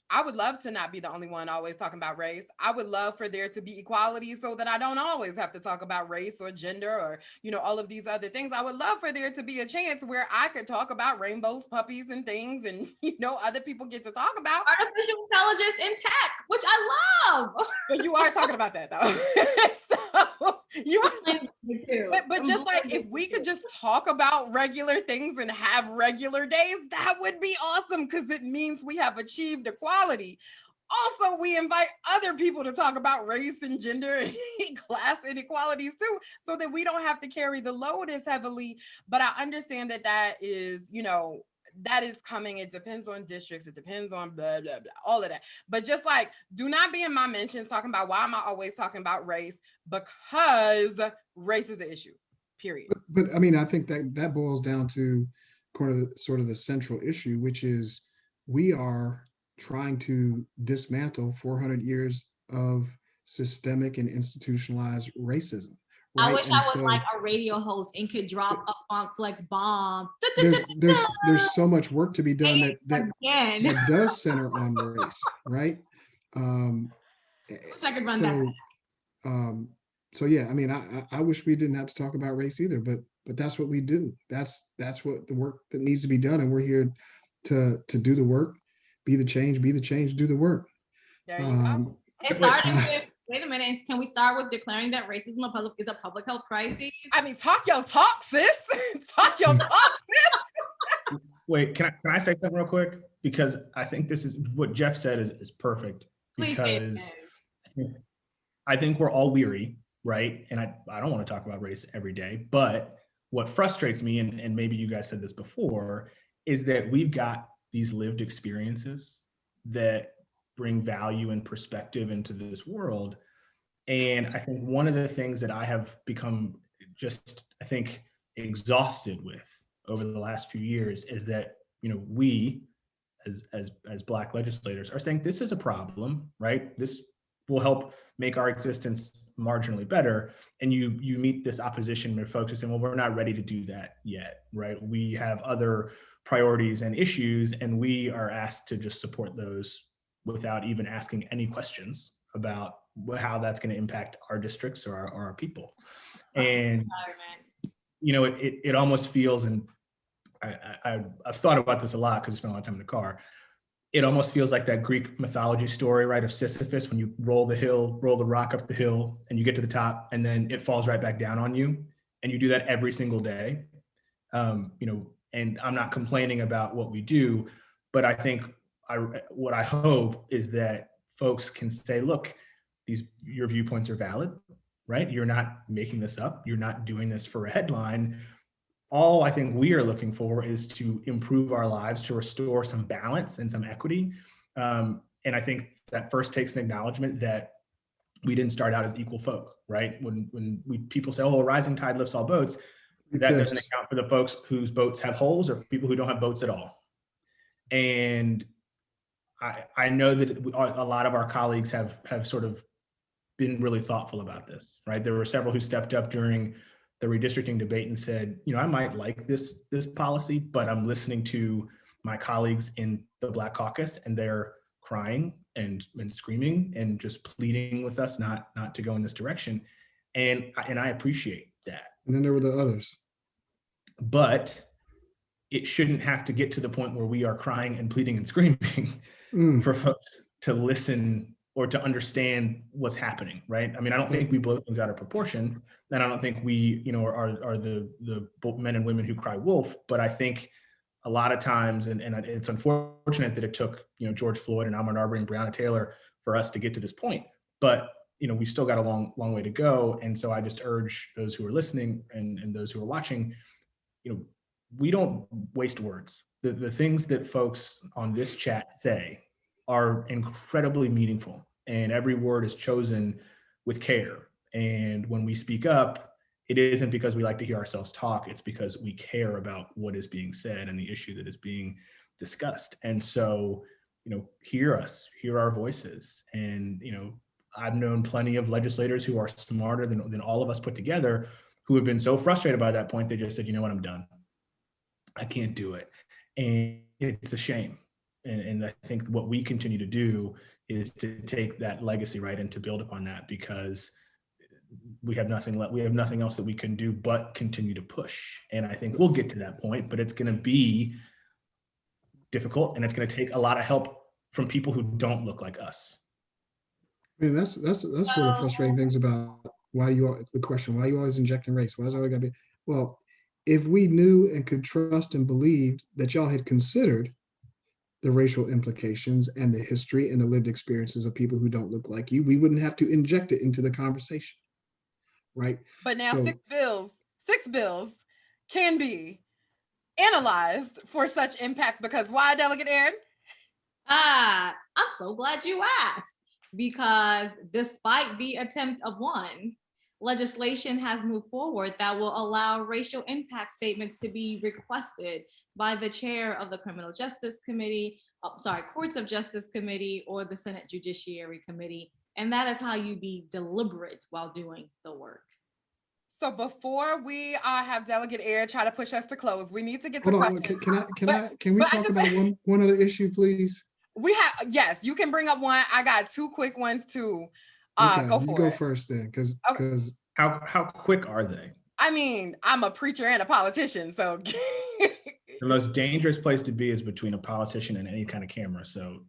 I would love to not be the only one always talking about race. I would love for there to be equality so that I don't always have to talk about race or gender or, you know, all of these other things. I would love for there to be a chance where I could talk about rainbows, puppies, and things, and, you know, other people get to talk about artificial intelligence in tech, which I love. But you are talking about that though. So you are, but just like if we could just talk about regular things and have regular days, that would be awesome because it means we have achieved equality. Also, we invite other people to talk about race and gender and class inequalities too, so that we don't have to carry the load as heavily. But I understand that that is, you know, that is coming. It depends on districts. It depends on blah, blah, blah, all of that. But just like, do not be in my mentions talking about why am I always talking about race? Because race is an issue, period. But I mean, I think that boils down to sort of the central issue, which is we are trying to dismantle 400 years of systemic and institutionalized racism. I Right? wish And I was so like a radio host and could drop a funk flex bomb. there's so much work to be done that Again. does center on race, right? Um, Wish I could run so that. so yeah, I mean, I wish we didn't have to talk about race either, but that's what we do. That's what the work that needs to be done, and we're here to do the work, be the change, do the work. There you go. It started with, wait a minute, can we start with declaring that racism is a public health crisis? I mean, talk your talk, sis. Talk your talk, sis. Wait, can I say something real quick? Because I think this is what Jeff said is perfect. Please because I think we're all weary, right? And I don't want to talk about race every day, but what frustrates me, and maybe you guys said this before, is that we've got these lived experiences that bring value and perspective into this world. And I think one of the things that I have become just, I think, exhausted with over the last few years is that, you know, we as Black legislators are saying this is a problem, right? This will help make our existence marginally better. And you meet this opposition where folks are saying, well, we're not ready to do that yet, right? We have other priorities and issues, and we are asked to just support those without even asking any questions about how that's going to impact our districts or our people. And, you know, it almost feels, and I've thought about this a lot because I spent a lot of time in the car. It almost feels like that Greek mythology story, right, of Sisyphus, when you roll the rock up the hill and you get to the top and then it falls right back down on you. And you do that every single day. You know, and I'm not complaining about what we do, but I think what I hope is that folks can say, look, your viewpoints are valid, right? You're not making this up. You're not doing this for a headline. All I think we are looking for is to improve our lives, to restore some balance and some equity. And I think that first takes an acknowledgement that we didn't start out as equal folk, right? When people say, oh, a rising tide lifts all boats, that doesn't account for the folks whose boats have holes or people who don't have boats at all. And I know that a lot of our colleagues have sort of been really thoughtful about this, right? There were several who stepped up during the redistricting debate and said, you know, I might like this policy, but I'm listening to my colleagues in the Black Caucus and they're crying and screaming and just pleading with us not to go in this direction. And I appreciate that. And then there were the others. But it shouldn't have to get to the point where we are crying and pleading and screaming for folks to listen or to understand what's happening, right? I mean, I don't think we blow things out of proportion, and I don't think we, you know, are the men and women who cry wolf. But I think a lot of times, and it's unfortunate that it took, you know, George Floyd and Ahmaud Arbery and Breonna Taylor for us to get to this point. But you know, we've still got a long way to go. And so I just urge those who are listening and those who are watching, you know, we don't waste words. The things that folks on this chat say are incredibly meaningful, and every word is chosen with care. And when we speak up, it isn't because we like to hear ourselves talk, it's because we care about what is being said and the issue that is being discussed. And so, hear us, hear our voices. And, I've known plenty of legislators who are smarter than all of us put together, who have been so frustrated by that point, they just said, you know what, I'm done. I can't do it. And it's a shame. And I think what we continue to do is to take that legacy, right, and to build upon that, because we have nothing left. We have nothing else that we can do but continue to push. And I think we'll get to that point, but it's going to be difficult, and it's going to take a lot of help from people who don't look like us. I mean, that's one of the frustrating things about why you always injecting race? Why is it always gotta be? Well, if we knew and could trust and believed that y'all had considered the racial implications and the history and the lived experiences of people who don't look like you, we wouldn't have to inject it into the conversation, right? But now So, six bills can be analyzed for such impact, because why, Delegate Aird? I'm so glad you asked, because despite the attempt of one, legislation has moved forward that will allow racial impact statements to be requested by the chair of the Criminal Justice Committee, Courts of Justice Committee, or the Senate Judiciary Committee. And that is how you be deliberate while doing the work. So before we have Delegate Aird try to push us to close, we need to get to hold on, questions. can we talk about one other issue, please? Yes, you can bring up one. I got two quick ones too. Okay, go you for go it. first then, because How quick are they? I mean, I'm a preacher and a politician, so The most dangerous place to be is between a politician and any kind of camera. So,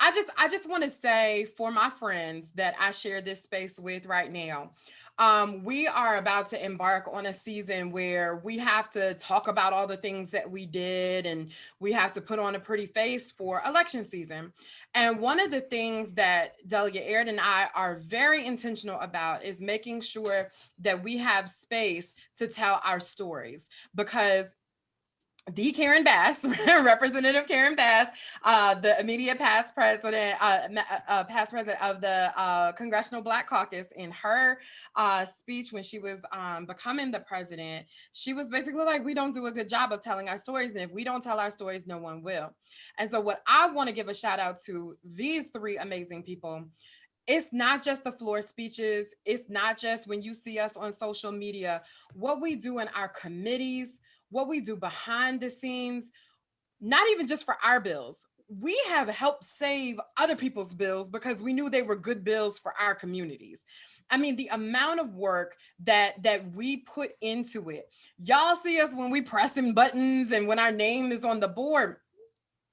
I just want to say, for my friends that I share this space with right now, we are about to embark on a season where we have to talk about all the things that we did, and we have to put on a pretty face for election season. And one of the things that Delegate Aird and I are very intentional about is making sure that we have space to tell our stories, because the Karen Bass, Representative Karen Bass, the immediate past president of the Congressional Black Caucus, in her speech when she was becoming the president, she was basically like, we don't do a good job of telling our stories, and if we don't tell our stories, no one will. And so what I want to give a shout out to these three amazing people. It's not just the floor speeches. It's not just when you see us on social media. What we do in our committees, what we do behind the scenes, not even just for our bills. We have helped save other people's bills because we knew they were good bills for our communities. I mean, the amount of work that we put into it. Y'all see us when we pressing buttons and when our name is on the board.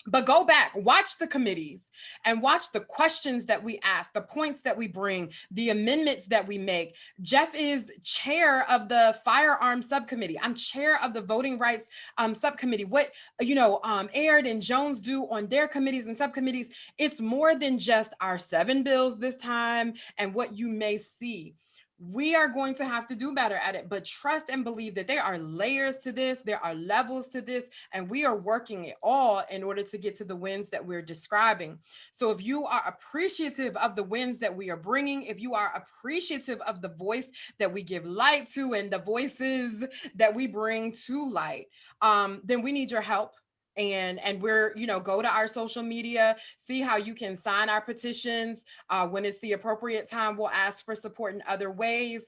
But go back, watch the committees and watch the questions that we ask, the points that we bring, the amendments that we make. Jeff is chair of the firearms subcommittee. I'm chair of the voting rights subcommittee. What, Aird and Jones do on their committees and subcommittees, it's more than just our 7 bills this time and what you may see. We are going to have to do better at it, but trust and believe that there are layers to this, there are levels to this, and we are working it all in order to get to the wins that we're describing. So if you are appreciative of the wins that we are bringing, if you are appreciative of the voice that we give light to and the voices that we bring to light, then we need your help. And we're, go to our social media, see how you can sign our petitions. When it's the appropriate time, we'll ask for support in other ways.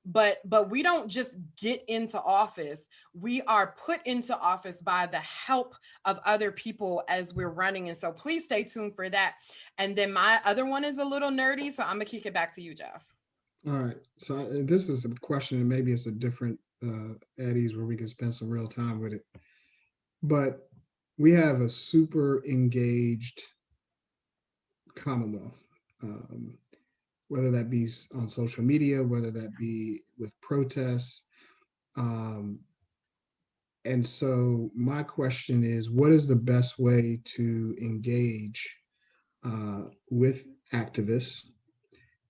But we don't just get into office. We are put into office by the help of other people as we're running. And so please stay tuned for that. And then my other one is a little nerdy, so I'm gonna kick it back to you, Jeff. All right. So this is a question, and maybe it's a different Eddie's where we can spend some real time with it. But we have a super engaged Commonwealth, whether that be on social media, whether that be with protests. And so my question is, what is the best way to engage with activists?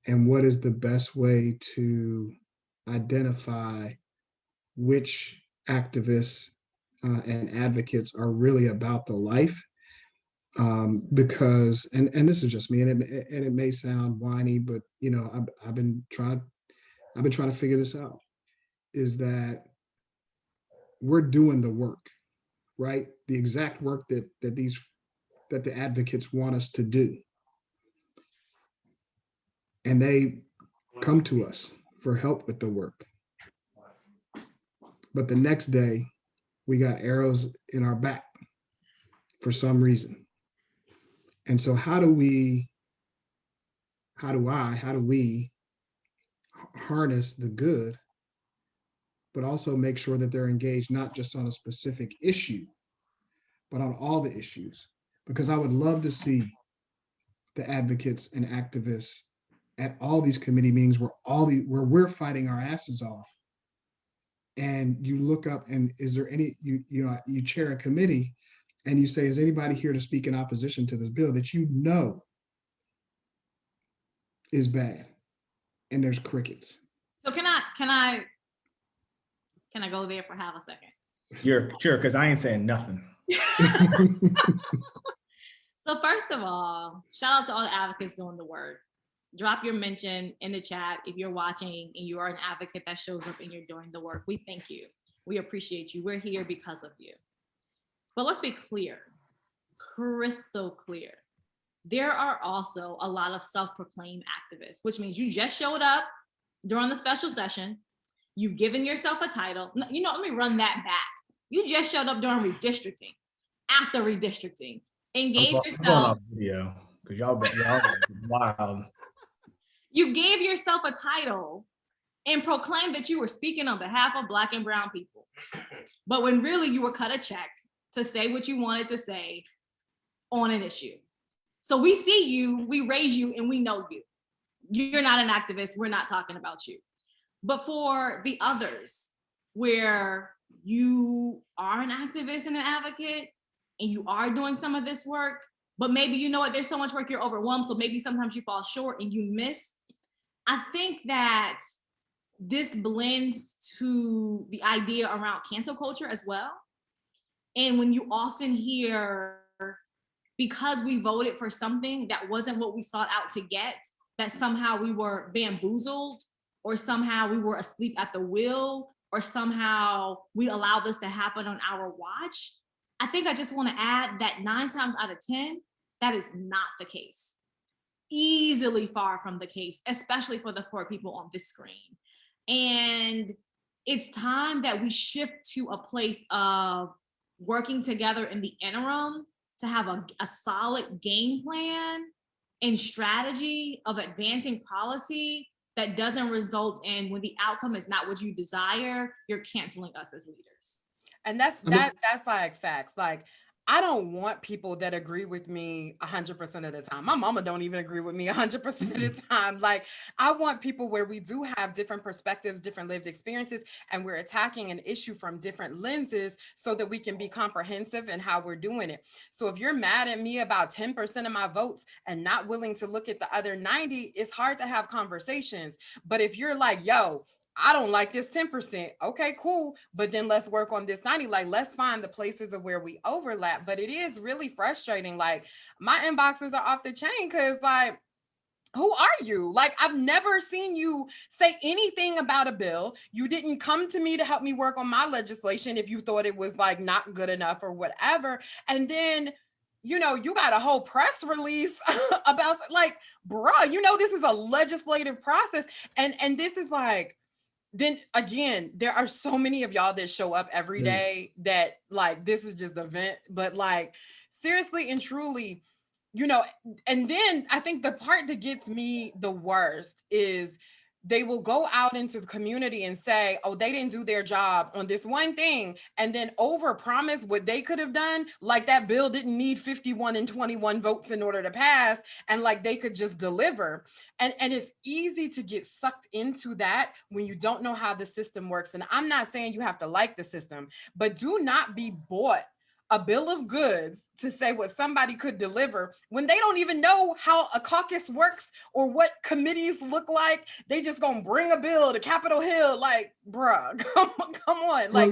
And what is the best way to identify which activists and advocates are really about the life. Because, and this is just me, and it may sound whiny, but you know, I've been trying to figure this out, is that we're doing the work, right? The exact work that the advocates want us to do. And they come to us for help with the work. But the next day, we got arrows in our back for some reason. And so how do we harness the good, but also make sure that they're engaged not just on a specific issue, but on all the issues? Because I would love to see the advocates and activists at all these committee meetings where we're fighting our asses off. And you look up, and is there any, you chair a committee and you say, is anybody here to speak in opposition to this bill that you know is bad? And there's crickets. So can I go there for half a second? You're sure, because I ain't saying nothing. So first of all, shout out to all the advocates doing the work. Drop your mention in the chat if you're watching and you are an advocate that shows up and you're doing the work. We thank you. We appreciate you. We're here because of you. But let's be clear, crystal clear. There are also a lot of self-proclaimed activists, which means you just showed up during the special session. You've given yourself a title. You know, let me run that back. You just showed up during redistricting, after redistricting, and gave yourself video because y'all wild. You gave yourself a title and proclaimed that you were speaking on behalf of Black and brown people. But when really you were cut a check to say what you wanted to say on an issue. So we see you, we raise you, and we know you. You're not an activist, we're not talking about you. But for the others, where you are an activist and an advocate, and you are doing some of this work, but maybe you know what, there's so much work you're overwhelmed, so maybe sometimes you fall short and you miss. I think that this blends to the idea around cancel culture as well. And when you often hear, because we voted for something that wasn't what we sought out to get, that somehow we were bamboozled, or somehow we were asleep at the wheel, or somehow we allowed this to happen on our watch. I think I just want to add that 9 times out of 10, that is not the case. Easily far from the case, especially for the 4 people on this screen. And it's time that we shift to a place of working together in the interim to have a solid game plan and strategy of advancing policy that doesn't result in, when the outcome is not what you desire, you're canceling us as leaders. And that's like facts. Like, I don't want people that agree with me 100% of the time. My mama don't even agree with me 100% of the time. Like, I want people where we do have different perspectives, different lived experiences, and we're attacking an issue from different lenses so that we can be comprehensive in how we're doing it. So if you're mad at me about 10% of my votes and not willing to look at the other 90, it's hard to have conversations. But if you're like, yo, I don't like this 10%. Okay, cool. But then let's work on this 90. Like, let's find the places of where we overlap. But it is really frustrating. Like, my inboxes are off the chain because, like, who are you? Like, I've never seen you say anything about a bill. You didn't come to me to help me work on my legislation if you thought it was like not good enough or whatever. And then, you know, you got a whole press release about, like, bruh, you know, this is a legislative process. And this is like, then again, there are so many of y'all that show up every day that, like, this is just a vent, but like, seriously and truly, you know. And then I think the part that gets me the worst is they will go out into the community and say, oh, they didn't do their job on this one thing, and then overpromise what they could have done. Like, that bill didn't need 51 and 21 votes in order to pass, and like they could just deliver. And it's easy to get sucked into that when you don't know how the system works. And I'm not saying you have to like the system, but do not be bought a bill of goods to say what somebody could deliver when they don't even know how a caucus works or what committees look like. They just gonna bring a bill to Capitol Hill, like, bruh, come on. Like,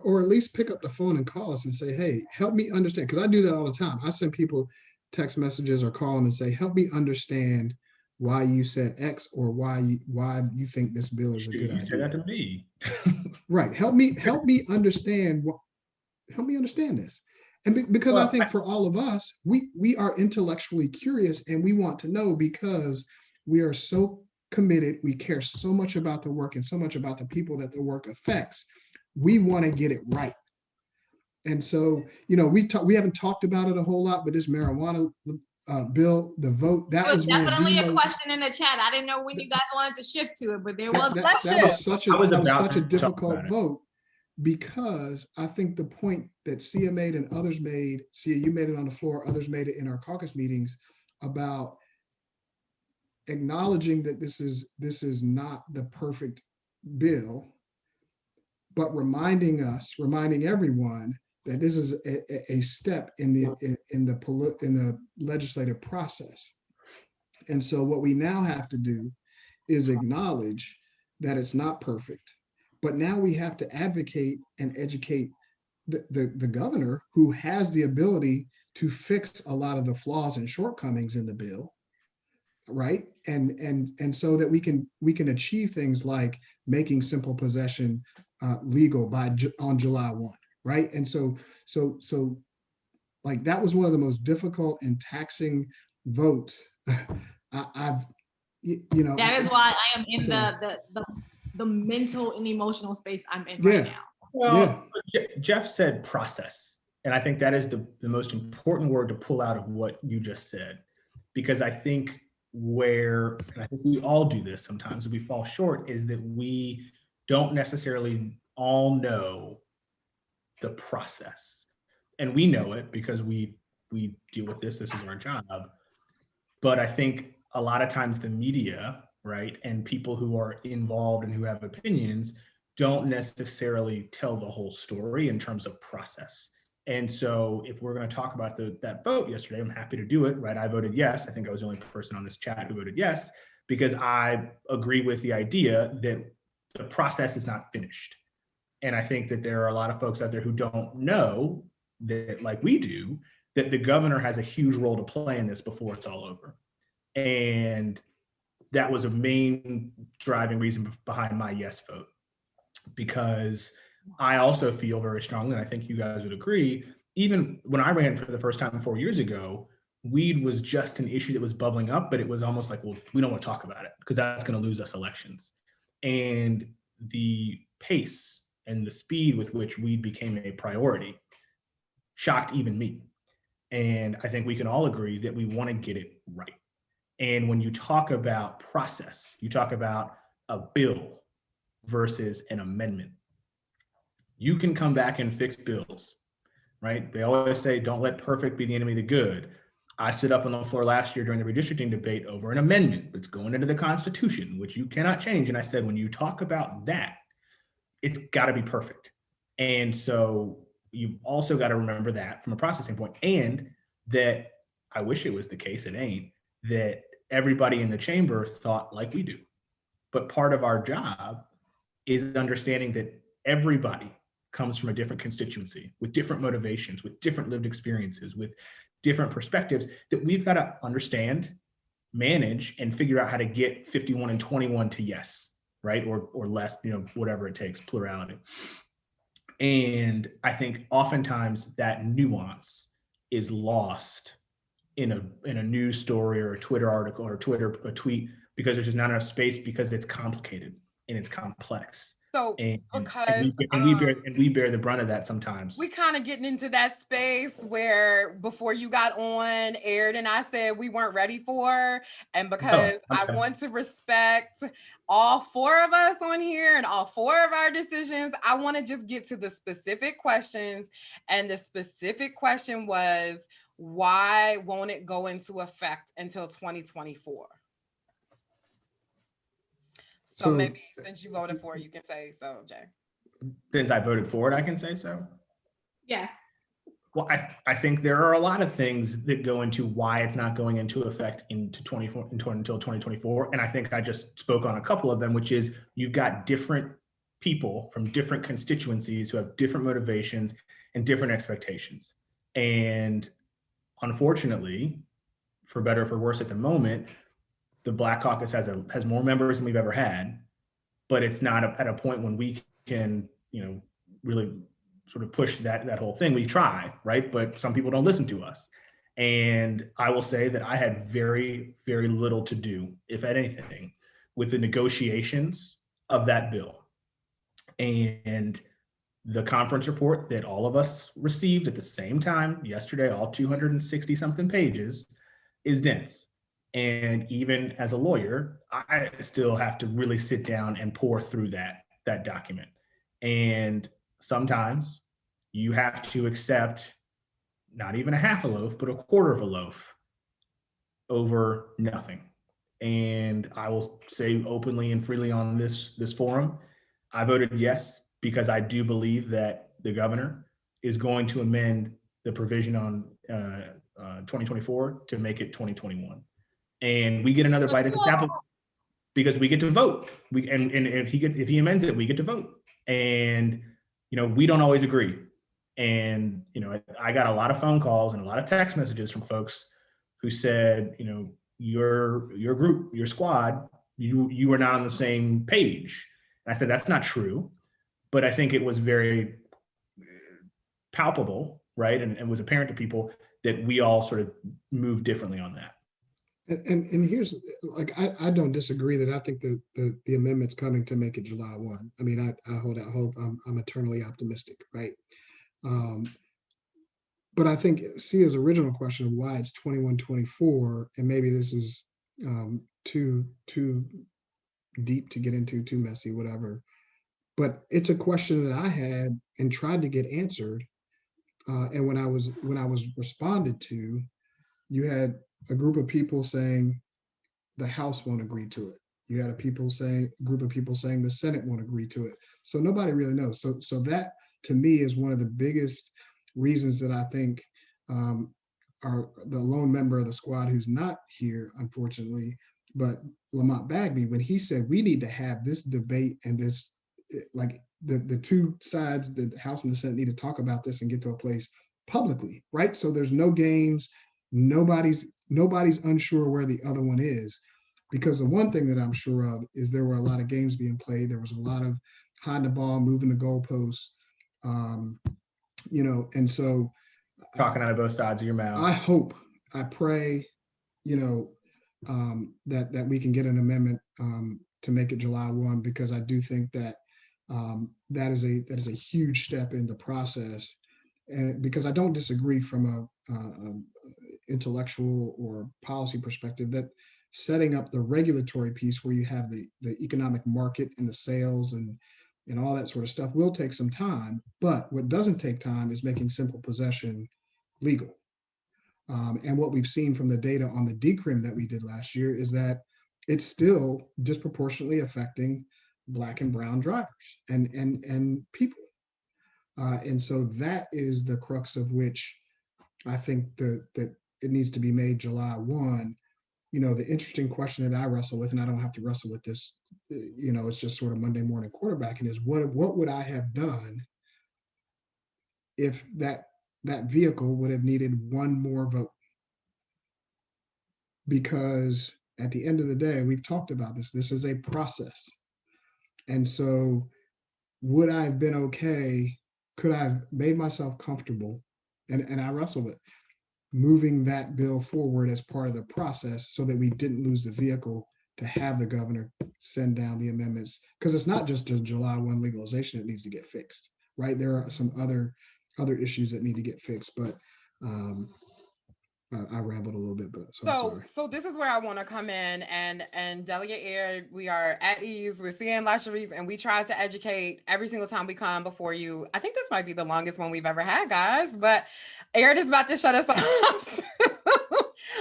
or at least pick up the phone and call us and say, hey, help me understand. Because I do that all the time. I send people text messages or call them and say, help me understand why you said X or why you think this bill is a good idea. You said that to me. Right. Help me understand help me understand this. And because I think for all of us, we are intellectually curious and we want to know because we are so committed. We care so much about the work and so much about the people that the work affects. We want to get it right. And so, you know, we haven't talked about it a whole lot, but this marijuana bill, the vote, that was definitely a question in the chat. I didn't know when you guys wanted to shift to it, but there was that was such a difficult vote, because I think the point that Sia made and others made, Sia, you made it on the floor, others made it in our caucus meetings, about acknowledging that this is not the perfect bill, but reminding everyone that this is a step in the legislative process. And so what we now have to do is acknowledge that it's not perfect, but now we have to advocate and educate the governor, who has the ability to fix a lot of the flaws and shortcomings in the bill, right? And so that we can achieve things like making simple possession legal on July 1, right? And so like that was one of the most difficult and taxing votes I've that is why I am in the mental and emotional space I'm in right now. Well, Jeff said process, and I think that is the most important word to pull out of what you just said, because I think and I think we all do this sometimes, we fall short, is that we don't necessarily all know the process. And we know it because we deal with this is our job. But I think a lot of times the media, right, and people who are involved and who have opinions don't necessarily tell the whole story in terms of process. And so if we're going to talk about that vote yesterday, I'm happy to do it, right? I voted yes. I think I was the only person on this chat who voted yes, because I agree with the idea that the process is not finished. And I think that there are a lot of folks out there who don't know that, like we do, that the governor has a huge role to play in this before it's all over. And that was a main driving reason behind my yes vote, because I also feel very strongly, and I think you guys would agree, even when I ran for the first time 4 years ago, weed was just an issue that was bubbling up, but it was almost like, well, we don't want to talk about it because that's going to lose us elections. And the pace and the speed with which weed became a priority shocked even me. And I think we can all agree that we want to get it right. And when you talk about process, you talk about a bill versus an amendment. You can come back and fix bills, right? They always say, don't let perfect be the enemy of the good. I stood up on the floor last year during the redistricting debate over an amendment that's going into the Constitution, which you cannot change. And I said, when you talk about that, it's got to be perfect. And so you've also got to remember that from a processing point, and that I wish it was the case, it ain't, that everybody in the chamber thought like we do. But part of our job is understanding that everybody comes from a different constituency with different motivations, with different lived experiences, with different perspectives that we've got to understand, manage, and figure out how to get 51 and 21 to yes, right? Or less, whatever it takes, plurality. And I think oftentimes that nuance is lost in a news story or a Twitter article or a tweet, because there's just not enough space, because it's complicated and it's complex. So and because we bear the brunt of that sometimes. We kind of getting into that space where before you got on, Aird and I said we weren't ready for, and because I want to respect all four of us on here and all four of our decisions, I want to just get to the specific questions. And the specific question was, why won't it go into effect until 2024? So maybe since you voted for it, you can say so, Jay. Since I voted for it, I can say so. Yes. Well, I think there are a lot of things that go into why it's not going into effect until 2024. And I think I just spoke on a couple of them, which is you've got different people from different constituencies who have different motivations and different expectations. And unfortunately, for better or for worse at the moment, the Black Caucus has more members than we've ever had, but it's not at a point when we can, really sort of push that whole thing. We try, right? But some people don't listen to us. And I will say that I had very, very little to do, if anything, with the negotiations of that bill. And the conference report that all of us received at the same time yesterday, all 260 something pages, is dense. And even as a lawyer, I still have to really sit down and pore through that document. And sometimes you have to accept not even a half a loaf, but a quarter of a loaf over nothing. And I will say openly and freely on this forum, I voted yes, because I do believe that the governor is going to amend the provision on 2024 to make it 2021. And we get another bite at the apple because we get to vote. And if he amends it, we get to vote. And we don't always agree. And I got a lot of phone calls and a lot of text messages from folks who said, your group, your squad, you were not on the same page. And I said, that's not true. But I think it was very palpable, right? And was apparent to people that we all sort of moved differently on that. And here's, like, I don't disagree that I think the amendment's coming to make it July 1. I mean, I hold out hope. I'm eternally optimistic, right? But I think Sia's original question of why it's 21-24, and maybe this is too deep to get into, too messy, whatever. But it's a question that I had and tried to get answered. And when I was responded to, you had a group of people saying the House won't agree to it. You had a group of people saying the Senate won't agree to it. So nobody really knows. So that to me is one of the biggest reasons that I think are the lone member of the squad who's not here, unfortunately, but Lamont Bagby, when he said we need to have this debate and this, like the two sides, the House and the Senate, need to talk about this and get to a place publicly, right? So there's no games, nobody's unsure where the other one is, because the one thing that I'm sure of is there were a lot of games being played. There was a lot of hiding the ball, moving the goalposts, and so talking out of both sides of your mouth. I hope, I pray, that we can get an amendment to make it July 1, because I do think that that is a huge step in the process. And because I don't disagree from a intellectual or policy perspective that setting up the regulatory piece where you have the economic market and the sales and all that sort of stuff will take some time. But what doesn't take time is making simple possession legal. And what we've seen from the data on the decrim that we did last year is that it's still disproportionately affecting Black and brown drivers and people. And so that is the crux of which I think that it needs to be made July 1. The interesting question that I wrestle with, and I don't have to wrestle with this, it's just sort of Monday morning quarterbacking, is what would I have done if that vehicle would have needed one more vote? Because at the end of the day, we've talked about this is a process. And so would I have been okay? Could I have made myself comfortable? And I wrestle with moving that bill forward as part of the process so that we didn't lose the vehicle to have the governor send down the amendments, because it's not just a July 1 legalization that needs to get fixed, right? There are some other issues that need to get fixed, but I rambled a little bit, but so this is where I want to come in and Delegate Aird, we are at ease with seeing Lashrecse, and we try to educate every single time we come before you. I think this might be the longest one we've ever had, guys, but Aird is about to shut us off.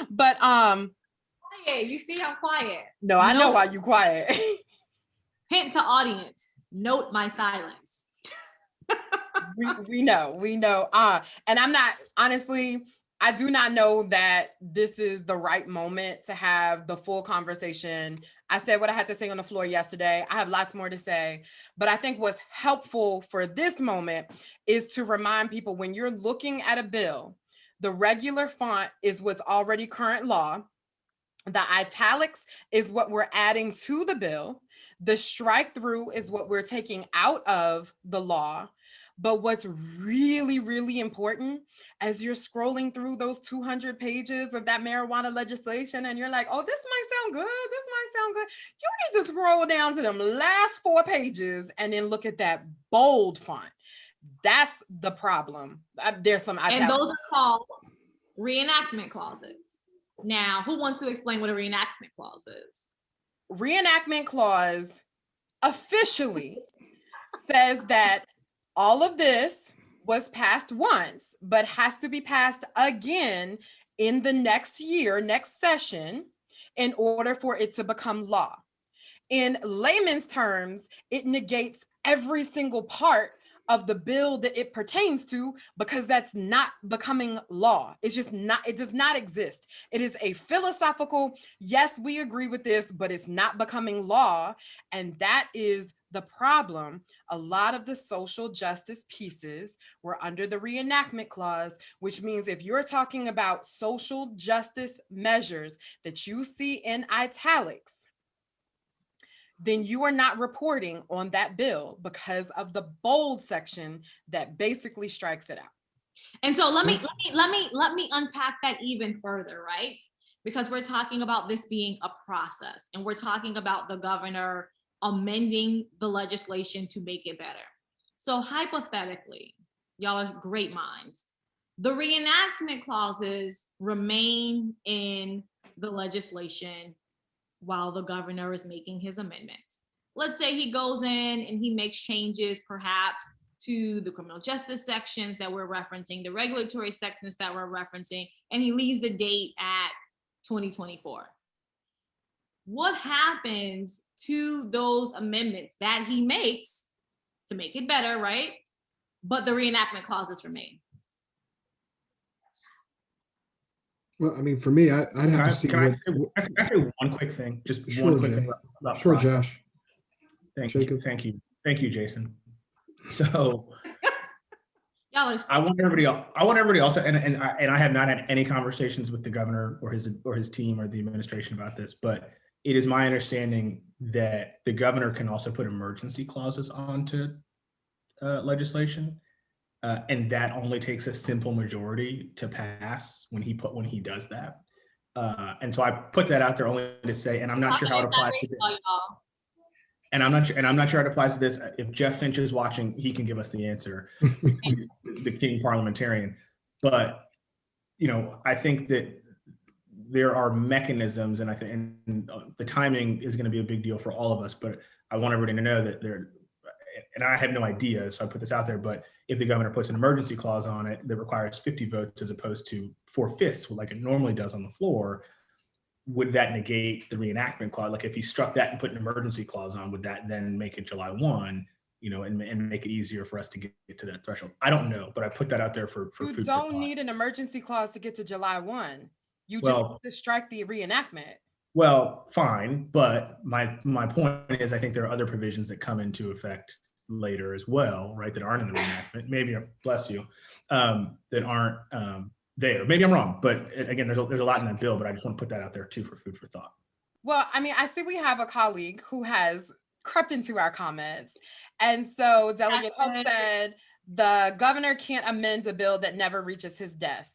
But quiet. You see how quiet? No, I know why you quiet. Hint to audience, note my silence. we know. And I'm not, honestly, I do not know that this is the right moment to have the full conversation. I said what I had to say on the floor yesterday. I have lots more to say, but I think what's helpful for this moment is to remind people, when you're looking at a bill, the regular font is what's already current law. The italics is what we're adding to the bill. The strike through is what we're taking out of the law. But what's really, really important, as you're scrolling through those 200 pages of that marijuana legislation and you're like, oh, this might sound good, this might sound good. You need to scroll down to them last 4 pages and then look at that bold font. That's the problem. There's some italics. And those are called reenactment clauses. Now, who wants to explain what a reenactment clause is? Reenactment clause officially says that all of this was passed once, but has to be passed again in the next year, next session, in order for it to become law. In layman's terms, it negates every single part of the bill that it pertains to, because that's not becoming law. It's just not, it does not exist. It is a philosophical, yes, we agree with this, but it's not becoming law. And that is the problem. A lot of the social justice pieces were under the reenactment clause, which means if you're talking about social justice measures that you see in italics, then you are not reporting on that bill because of the bold section that basically strikes it out. And so let me unpack that even further, right? Because we're talking about this being a process, and we're talking about the governor amending the legislation to make it better. So hypothetically, y'all are great minds. The reenactment clauses remain in the legislation while the governor is making his amendments. Let's say he goes in and he makes changes perhaps to the criminal justice sections that we're referencing, the regulatory sections that we're referencing, and he leaves the date at 2024. What happens to those amendments that he makes to make it better, right? But the reenactment clauses remain. Well, I mean, for me, I'd have to see. Can I say one quick thing? Just Sure, one quick Jay. thing about Sure, process. Josh. Thank Jacob. you, Jason. So Y'all are I want everybody also, and I have not had any conversations with the governor or his team or the administration about this, but it is my understanding that the governor can also put emergency clauses onto legislation. And that only takes a simple majority to pass when he does that. And so I put that out there only to say, and I'm not sure how it applies to this. And I'm not sure how it applies to this. If Jeff Finch is watching, he can give us the answer. The king parliamentarian. But I think that there are mechanisms, and I think and the timing is going to be a big deal for all of us. But I want everybody to know that and I have no idea, so I put this out there, but if the governor puts an emergency clause on it that requires 50 votes as opposed to 4/5 like it normally does on the floor, would that negate the reenactment clause? Like if he struck that and put an emergency clause on, would that then make it July 1, and make it easier for us to get to that threshold? I don't know, but I put that out there for food for thought. You don't need an emergency clause to get to July 1. You just have to strike the reenactment. Well, fine, but my point is I think there are other provisions that come into effect later as well, right, that aren't in the reenactment, maybe, bless you, that aren't there. Maybe I'm wrong, but again, there's a lot in that bill, but I just want to put that out there too for food for thought. Well, I mean, I see we have a colleague who has crept into our comments. And so Delegate Hope said the governor can't amend a bill that never reaches his desk.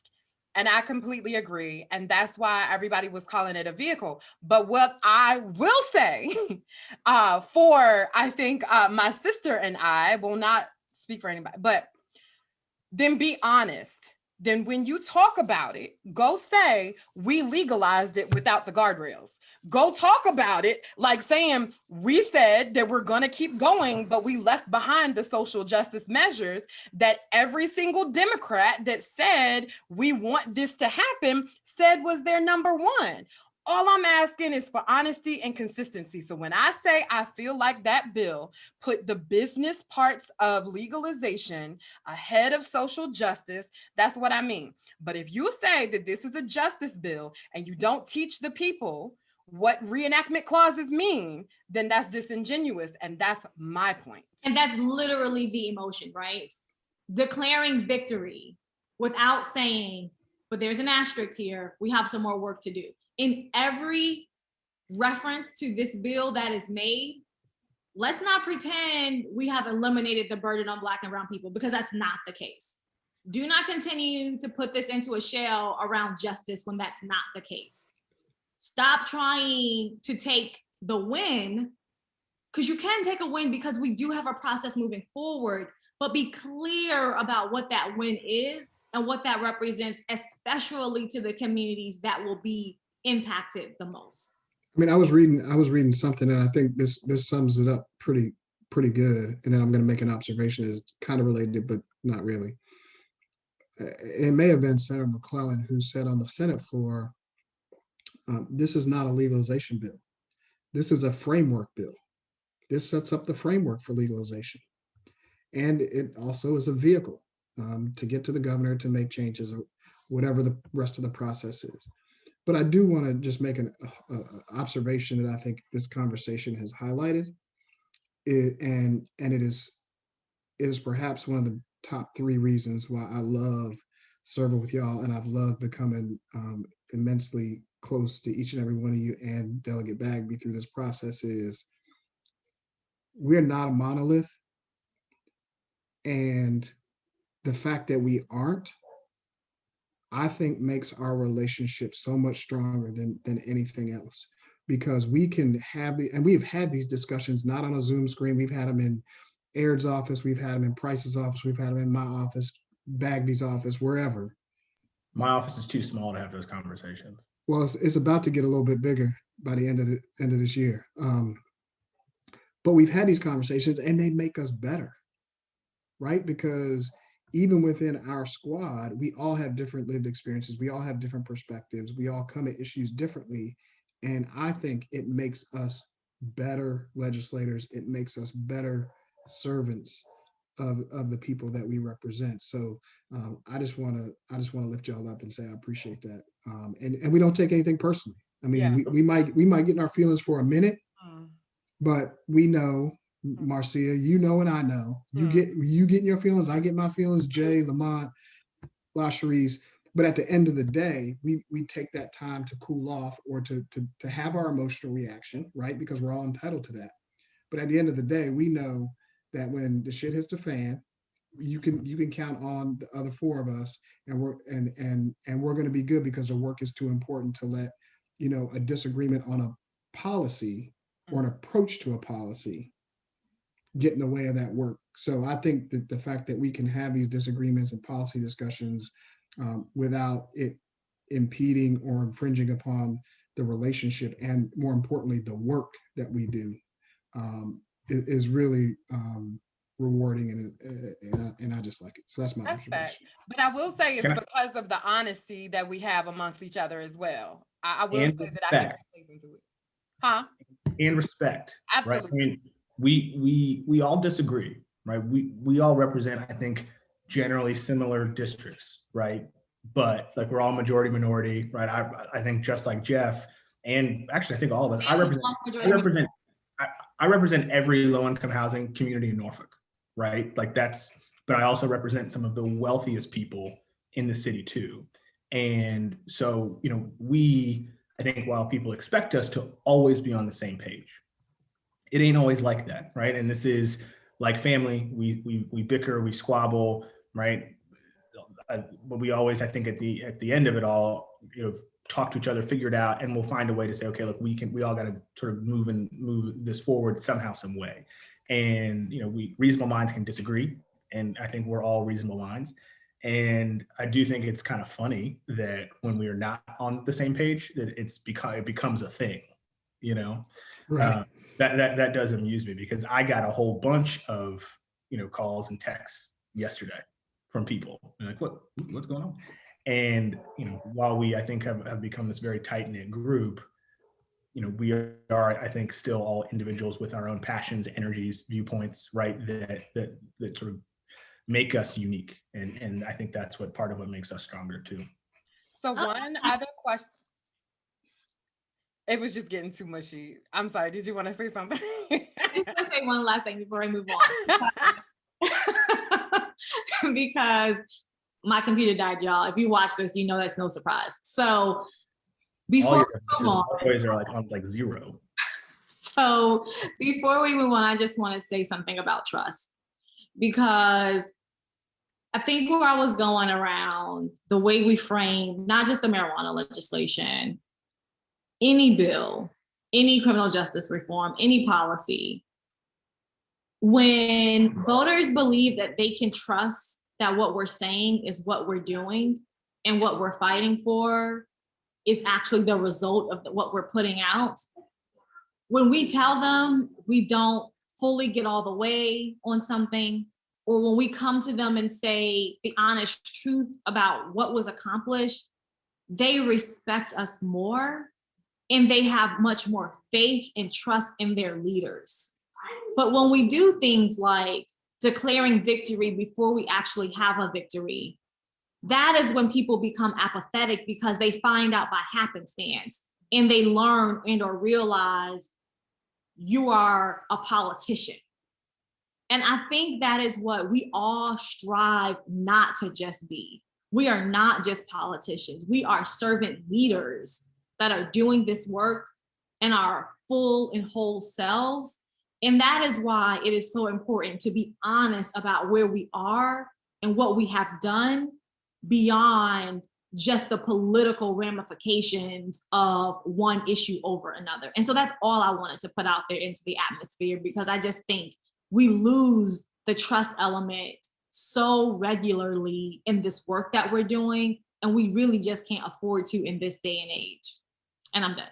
And I completely agree. And that's why everybody was calling it a vehicle. But what I will say I think my sister and I will not speak for anybody, but then be honest. Then when you talk about it, go say we legalized it without the guardrails. Go talk about it like saying we said that we're going to keep going, but we left behind the social justice measures that every single Democrat that said we want this to happen said was their number one. All I'm asking is for honesty and consistency. So when I say I feel like that bill put the business parts of legalization ahead of social justice, that's what I mean. But if you say that this is a justice bill and you don't teach the people what reenactment clauses mean, then that's disingenuous. And that's my point. And that's literally the emotion, right? Declaring victory without saying, but there's an asterisk here, we have some more work to do. In every reference to this bill that is made, let's not pretend we have eliminated the burden on Black and brown people, because that's not the case. Do not continue to put this into a shell around justice when that's not the case. Stop trying to take the win, because you can take a win because we do have a process moving forward, but be clear about what that win is and what that represents, especially to the communities that will be impacted the most. I mean, I was reading something, and I think this sums it up pretty good. And then I'm going to make an observation that's kind of related, but not really. It may have been Senator McClellan who said on the Senate floor, this is not a legalization bill. This is a framework bill. This sets up the framework for legalization. And it also is a vehicle to get to the governor to make changes or whatever the rest of the process is. But I do want to just make an observation that I think this conversation has highlighted, and it is perhaps one of the top 3 reasons why I love serving with y'all, and I've loved becoming immensely close to each and every one of you and Delegate Bagby through this process. Is we're not a monolith, and the fact that we aren't, I think, makes our relationship so much stronger than anything else, because we can have and we've had these discussions not on a Zoom screen. We've had them in Aird's office, we've had them in Price's office, we've had them in my office, Bagby's office, wherever. My office is too small to have those conversations. Well, it's about to get a little bit bigger by the end of this year. But we've had these conversations, and they make us better, right? Because even within our squad, we all have different lived experiences. We all have different perspectives. We all come at issues differently. And I think it makes us better legislators. It makes us better servants of the people that we represent. So I just want to lift y'all up and say I appreciate that. And we don't take anything personally. I mean, we might get in our feelings for a minute, but we know, Marcia, you know, and I know, you get in your feelings, I get my feelings, Jay, Lamont, Lashrecse. But at the end of the day, we take that time to cool off or to have our emotional reaction, right? Because we're all entitled to that. But at the end of the day, we know that when the shit hits the fan, you can count on the other 4 of us, and we're going to be good, because the work is too important to let, you know, a disagreement on a policy or an approach to a policy get in the way of that work. So I think that the fact that we can have these disagreements and policy discussions without it impeding or infringing upon the relationship, and more importantly, the work that we do, is really rewarding, and I just like it. So that's my observation. But I will say it's because of the honesty that we have amongst each other as well. I will say that I think it plays into it. Huh? And respect. Absolutely. Right? I mean, we all disagree, right? We all represent, I think, generally similar districts, right? But like, we're all majority minority, right? I think, just like Jeff, and actually I think all of us, I represent every low-income housing community in Norfolk, right? Like, but I also represent some of the wealthiest people in the city too. And so, you know, I think while people expect us to always be on the same page, it ain't always like that, right? And this is like family. We bicker, we squabble, right? But we always, I think, at the end of it all, you know, talk to each other, figure it out, and we'll find a way to say, okay, look, we all got to sort of move this forward somehow, some way. And, you know, reasonable minds can disagree, and I think we're all reasonable minds. And I do think it's kind of funny that when we are not on the same page, that it becomes a thing, you know. Right. That does amuse me, because I got a whole bunch of, you know, calls and texts yesterday from people. They're like, what's going on? And, you know, while we, I think, have become this very tight-knit group, we are, I think, still all individuals with our own passions, energies, viewpoints, right? That sort of make us unique. And I think that's part of what makes us stronger too. So one other question. It was just getting too mushy. I'm sorry. Did you want to say something? I just want to say one last thing before I move on. Because my computer died, y'all. If you watch this, you know that's no surprise. So before we move on, always are on zero. So before we move on, I just want to say something about trust, because I think where I was going around the way we frame not just the marijuana legislation, any bill, any criminal justice reform, any policy, when voters believe that they can trust that what we're saying is what we're doing and what we're fighting for is actually the result of what we're putting out. When we tell them we don't fully get all the way on something, or when we come to them and say the honest truth about what was accomplished, they respect us more and they have much more faith and trust in their leaders. But when we do things like declaring victory before we actually have a victory, that is when people become apathetic, because they find out by happenstance and they learn and or realize you are a politician. And I think that is what we all strive not to just be. We are not just politicians. We are servant leaders that are doing this work in our full and whole selves. And that is why it is so important to be honest about where we are and what we have done beyond just the political ramifications of one issue over another. And so that's all I wanted to put out there into the atmosphere, because I just think we lose the trust element so regularly in this work that we're doing, and we really just can't afford to in this day and age. And I'm done.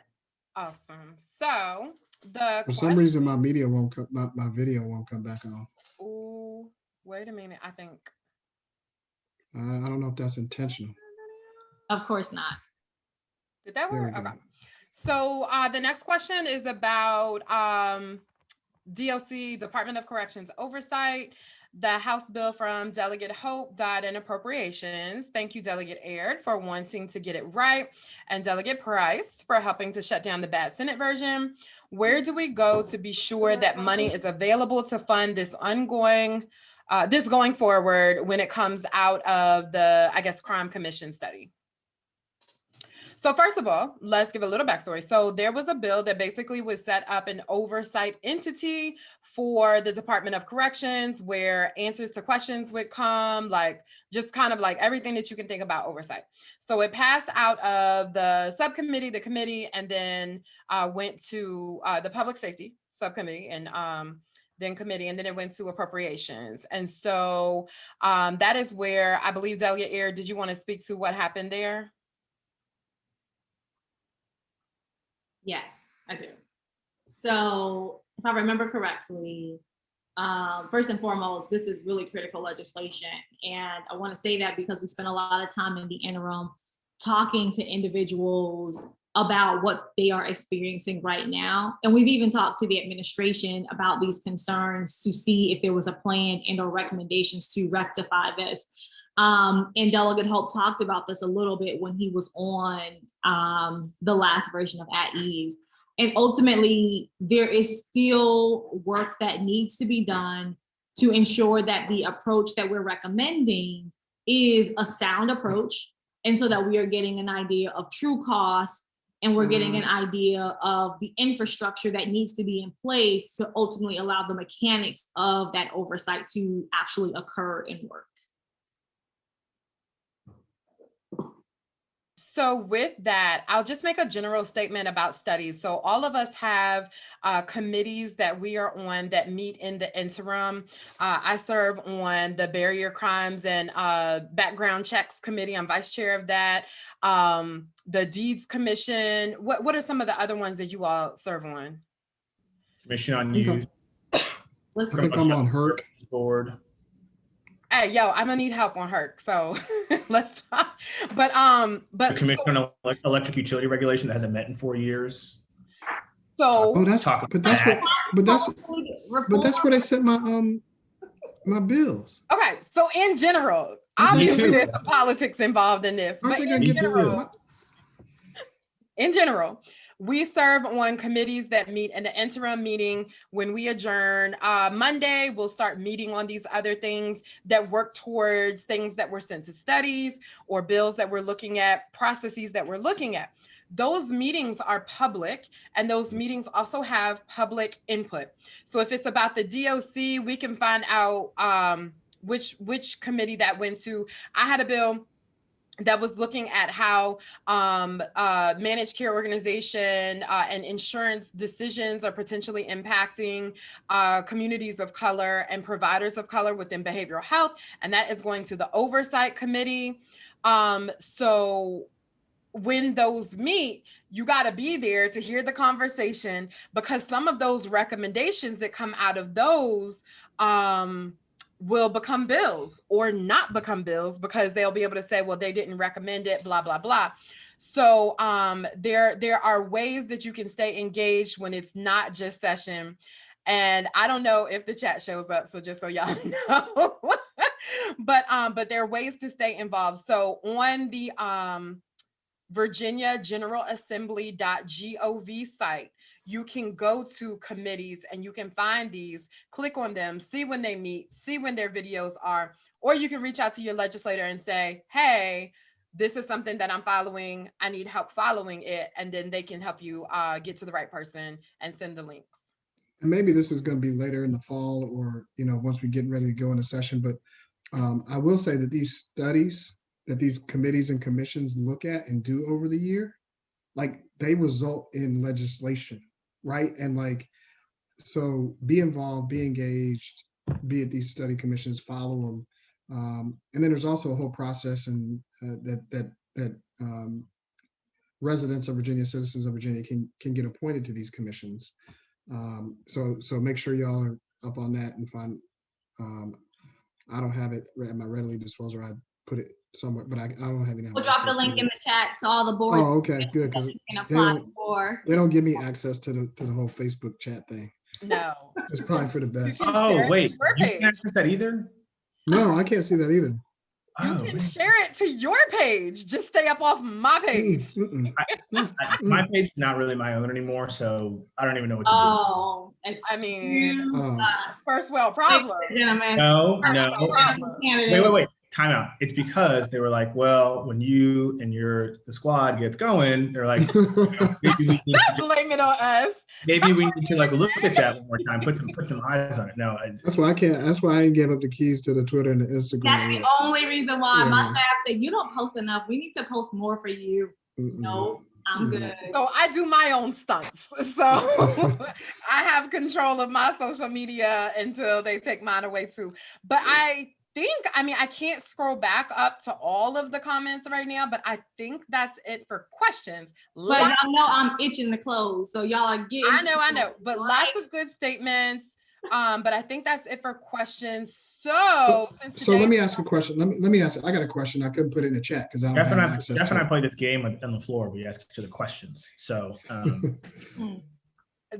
Awesome. So for some reason my video won't come, my video won't come back on. Oh, wait a minute. I think I don't know if that's intentional. Of course not. Did that work? There we Okay. So the next question is about DOC, Department of Corrections oversight. The House bill from Delegate Hope died in appropriations. Thank you, Delegate Aird, for wanting to get it right, and Delegate Price for helping to shut down the bad Senate version. Where do we go to be sure that money is available to fund this going forward when it comes out of the, I guess, Crime Commission study? So first of all, let's give a little backstory. So there was a bill that basically would set up an oversight entity for the Department of Corrections, where answers to questions would come, like just kind of like everything that you can think about oversight. So it passed out of the subcommittee, the committee, and then went to the Public Safety Subcommittee, and then committee, and then it went to appropriations. And so that is where I believe Delegate Aird, did you want to speak to what happened there? Yes, I do. So if I remember correctly, first and foremost, this is really critical legislation. And I want to say that because we spent a lot of time in the interim talking to individuals about what they are experiencing right now. And we've even talked to the administration about these concerns to see if there was a plan and or recommendations to rectify this. And Delegate Hope talked about this a little bit when he was on the last version of At Ease. And ultimately, there is still work that needs to be done to ensure that the approach that we're recommending is a sound approach. And so that we are getting an idea of true cost, and we're getting an idea of the infrastructure that needs to be in place to ultimately allow the mechanics of that oversight to actually occur and work. So with that, I'll just make a general statement about studies. So all of us have committees that we are on that meet in the interim. I serve on the Barrier Crimes and Background Checks Committee. I'm vice chair of that. The Deeds Commission. What are some of the other ones that you all serve on? Commission on Youth. I think I'm on HERC. Board. Hey, yo, I'm gonna need help on HERC, so let's talk. But the Commission on Electric Utility Regulation that hasn't met in 4 years. So Oh, that's Talk but that's what about but that's Reform. where they set my my bills. okay, so in general, Aren't they obviously gonna- there's some politics involved in this, Aren't but they gonna in get the general, we serve on committees that meet in the interim meeting when we adjourn. Monday, we'll start meeting on these other things that work towards things that were sent to studies or bills that we're looking at, processes that we're looking at. Those meetings are public, and those meetings also have public input. So if it's about the DOC, we can find out which committee that went to. I had a bill that was looking at how managed care organization and insurance decisions are potentially impacting communities of color and providers of color within behavioral health. And that is going to the oversight committee. So when those meet, you got to be there to hear the conversation, because some of those recommendations that come out of those will become bills or not become bills, because they'll be able to say, well, they didn't recommend it, blah, blah, blah. So there are ways that you can stay engaged when it's not just session. And I don't know if the chat shows up, so just so y'all know. but there are ways to stay involved. So on the Virginia General Assembly.gov site, you can go to committees and you can find these, click on them, see when they meet, see when their videos are, or you can reach out to your legislator and say, hey, this is something that I'm following. I need help following it. And then they can help you get to the right person and send the links. And maybe this is going to be later in the fall, or, once we get ready to go into session. But I will say that these studies that these committees and commissions look at and do over the year, like, they result in legislation, right? And so be involved, be engaged, be at these study commissions, follow them. And then there's also a whole process and that residents of Virginia, citizens of Virginia can get appointed to these commissions. So make sure y'all are up on that and find, I don't have it at my readily disposal. I put it somewhere, but I don't have any. We'll drop the link in the chat to all the boards. Oh, okay, good, because they don't give me access to the whole Facebook chat thing. No. It's probably for the best. Oh, wait, you can't access that either? No, I can't see that either. You can share it to your page. Just stay up off my page. My page is not really my own anymore, so I don't even know what to do. Oh, I mean, us. first world problem. Gentlemen. No. Problem. Wait. Time out. It's because they were like, well, when you and the squad gets going, they're like, maybe we need Don't blame it on us. maybe we need to look at that one more time, put some eyes on it. No, That's why I can't. That's why I ain't gave up the keys to the Twitter and the Instagram. That's the only reason why my Yeah. staff said, you don't post enough. We need to post more for you. No, I'm good. So I do my own stunts. So I have control of my social media until they take mine away too. But I can't scroll back up to all of the comments right now, but I think that's it for questions. But y'all know I'm itching to close, so y'all are getting. I know, but lots of good statements. But I think that's it for questions. So let me ask a question. Let me ask. I got a question. I couldn't put it in the chat because I don't have access. Jeff to and I it. played this game on the floor. We asked each other questions. So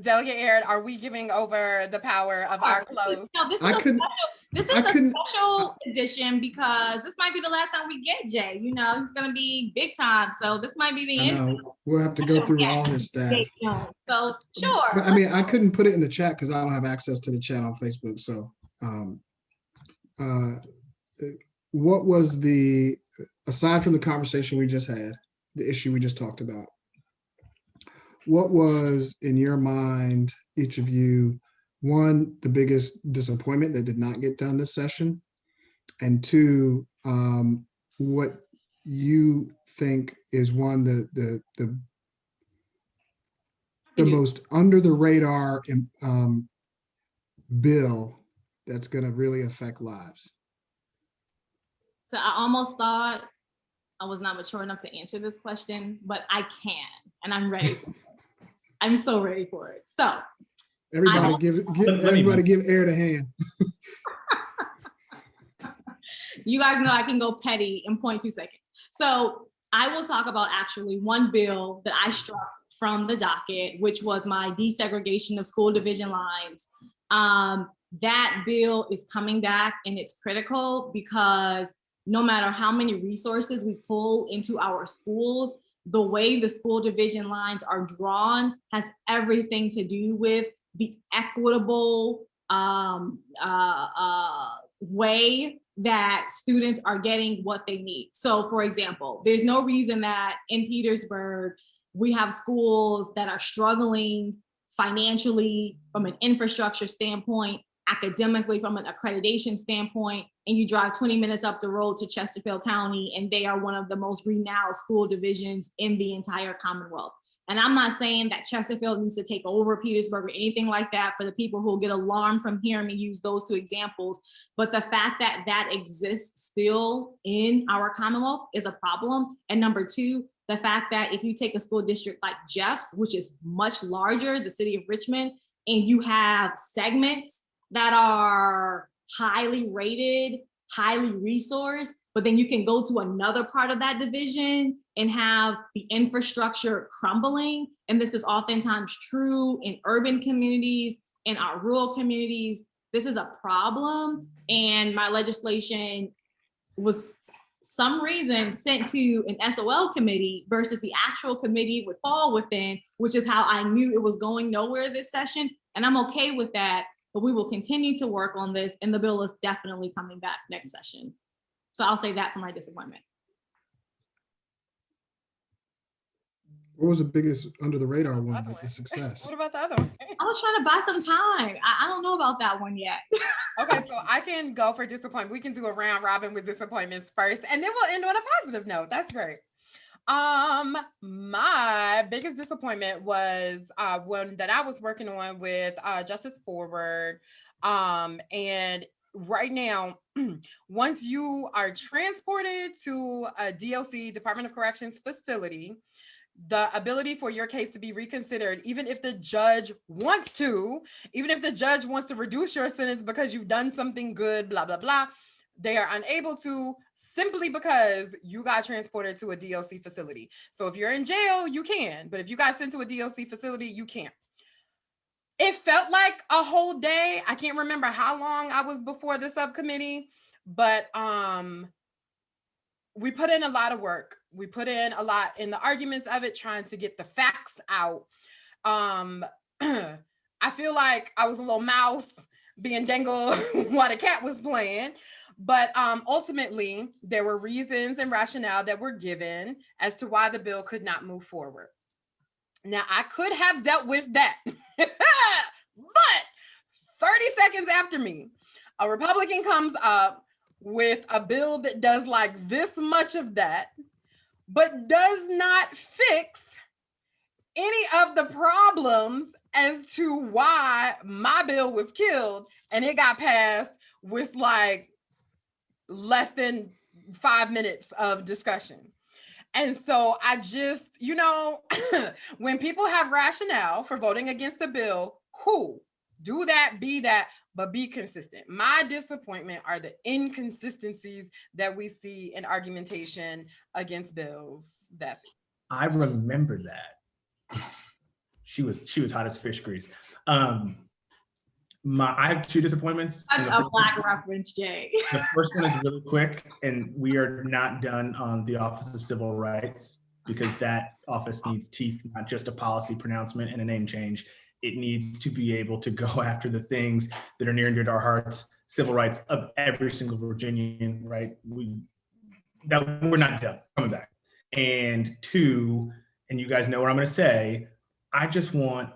Delegate Aird, are we giving over the power of our clothes? No, this is a special edition because this might be the last time we get Jay. He's gonna be big time. So this might be the end. We'll have to go through all his staff. So sure. But I couldn't put it in the chat because I don't have access to the chat on Facebook. So what was aside from the conversation we just had, the issue we just talked about, what was, in your mind, each of you, one, the biggest disappointment that did not get done this session, and two, what you think is one, the most under the radar bill that's going to really affect lives? So I almost thought I was not mature enough to answer this question, but I can, and I'm ready for it. I'm so ready for it. So everybody give Aird a hand. You guys know I can go petty in 0.2 seconds. So I will talk about actually one bill that I struck from the docket, which was my desegregation of school division lines. That bill is coming back, and it's critical because no matter how many resources we pull into our schools, the way the school division lines are drawn has everything to do with the equitable way that students are getting what they need. So for example, there's no reason that in Petersburg, we have schools that are struggling financially from an infrastructure standpoint, academically from an accreditation standpoint, and you drive 20 minutes up the road to Chesterfield County and they are one of the most renowned school divisions in the entire Commonwealth. And I'm not saying that Chesterfield needs to take over Petersburg or anything like that for the people who will get alarmed from hearing me use those two examples. But the fact that that exists still in our Commonwealth is a problem. And number two, the fact that if you take a school district like Jeff's, which is much larger, the city of Richmond, and you have segments that are highly rated, highly resourced, but then you can go to another part of that division and have the infrastructure crumbling. And this is oftentimes true in urban communities, in our rural communities. This is a problem. And my legislation was some reason sent to an SOL committee versus the actual committee it would fall within, which is how I knew it was going nowhere this session. And I'm okay with that, but we will continue to work on this, and the bill is definitely coming back next session. So I'll say that for my disappointment. What was the biggest under the radar one, like the success? What about the other one? I was trying to buy some time. I don't know about that one yet. Okay, so I can go for disappointment. We can do a round robin with disappointments first, and then we'll end on a positive note. That's great. My biggest disappointment was one that I was working on with Justice Forward. And right now, once you are transported to a DOC, Department of Corrections facility, the ability for your case to be reconsidered, even if the judge wants to, even if the judge wants to reduce your sentence because you've done something good, blah, blah, blah, they are unable to, simply because you got transported to a DOC facility. So if you're in jail, you can, but if you got sent to a DOC facility, you can't. It felt like a whole day. I can't remember how long I was before the subcommittee, but we put in a lot of work. We put in a lot in the arguments of it, trying to get the facts out. I feel like I was a little mouse being dangled while the cat was playing. But ultimately, there were reasons and rationale that were given as to why the bill could not move forward. Now, I could have dealt with that. But 30 seconds after me, a Republican comes up with a bill that does like this much of that, but does not fix any of the problems as to why my bill was killed, and it got passed with like less than 5 minutes of discussion. And so I just, you know, when people have rationale for voting against a bill, cool, do that, be that, but be consistent. My disappointment are the inconsistencies that we see in argumentation against bills. That's it. I remember that. She was hot as fish grease. I have two disappointments. A Black reference, Jay. The first one is really quick, and we are not done on the Office of Civil Rights, because that office needs teeth, not just a policy pronouncement and a name change. It needs to be able to go after the things that are near and dear to our hearts, civil rights of every single Virginian, right? We're not done, coming back. And two, and you guys know what I'm gonna say, I just want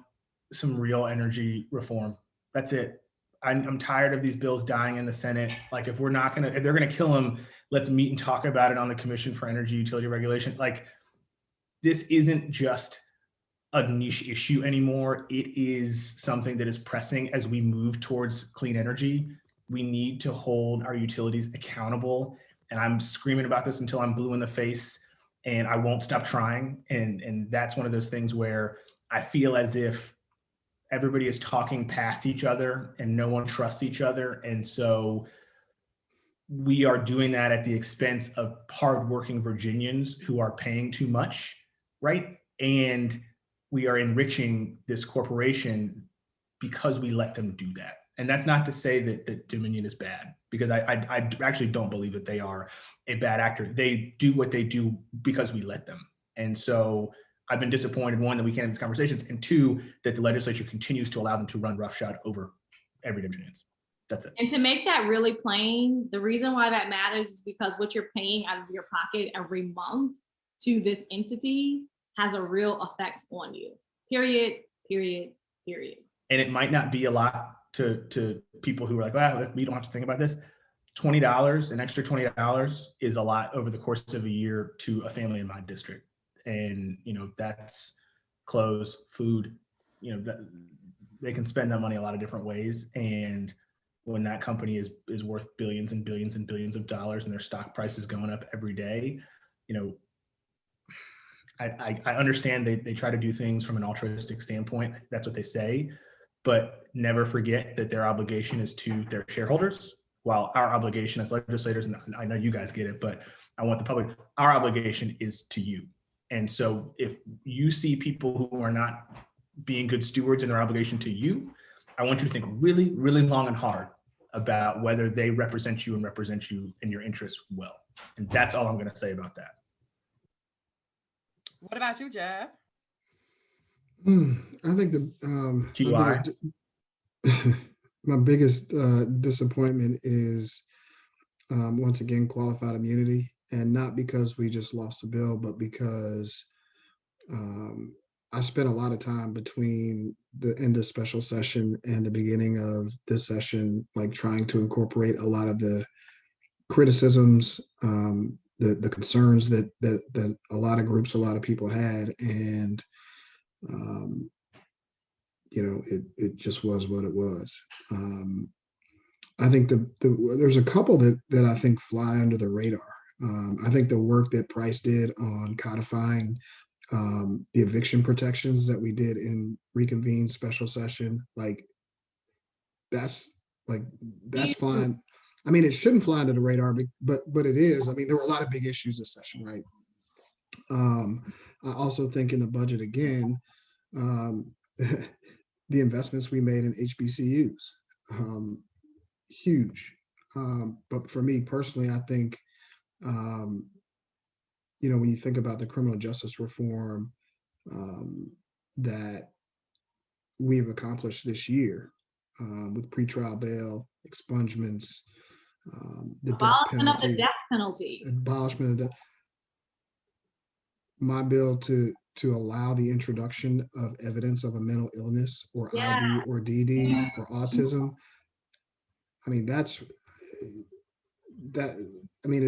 some real energy reform. That's it. I'm tired of these bills dying in the Senate. Like, if they're gonna kill them, let's meet and talk about it on the Commission for Energy Utility Regulation. Like, this isn't just a niche issue anymore. It is something that is pressing as we move towards clean energy. We need to hold our utilities accountable. And I'm screaming about this until I'm blue in the face, and I won't stop trying. And that's one of those things where I feel as if everybody is talking past each other and no one trusts each other. And so we are doing that at the expense of hardworking Virginians who are paying too much, right? And we are enriching this corporation because we let them do that. And that's not to say that Dominion is bad, because I actually don't believe that they are a bad actor. They do what they do because we let them. And so I've been disappointed, one, that we can't have these conversations, and two, that the legislature continues to allow them to run roughshod over everyday Virginians. That's it. And to make that really plain, the reason why that matters is because what you're paying out of your pocket every month to this entity has a real effect on you. Period, period, period. And it might not be a lot to people who are like, well, we don't have to think about this. $20, an extra $20 is a lot over the course of a year to a family in my district. And, that's clothes, food, they can spend that money a lot of different ways. And when that company is worth billions and billions and billions of dollars and their stock price is going up every day, I understand they try to do things from an altruistic standpoint. That's what they say, but never forget that their obligation is to their shareholders, while our obligation as legislators, and I know you guys get it, but I want the public, our obligation is to you. And so if you see people who are not being good stewards in their obligation to you, I want you to think really, really long and hard about whether they represent you and represent you in your interests well. And that's all I'm going to say about that. What about you, Jeff? I think my biggest disappointment is once again qualified immunity, and not because we just lost the bill, but because I spent a lot of time between the end of special session and the beginning of this session, like trying to incorporate a lot of the criticisms, the concerns that a lot of groups, a lot of people had, and it just was what it was. I think there's a couple that I think fly under the radar. I think the work that Price did on codifying the eviction protections that we did in reconvened special session, that's flying. I mean, it shouldn't fly under the radar, but it is. I mean, there were a lot of big issues this session, right? I also think in the budget again, the investments we made in HBCUs, huge. But for me personally, I think, when you think about the criminal justice reform that we've accomplished this year with pretrial bail, expungements, the abolishment of the death penalty, abolishment of the my bill to allow the introduction of evidence of a mental illness or ID or DD or autism. I mean, it's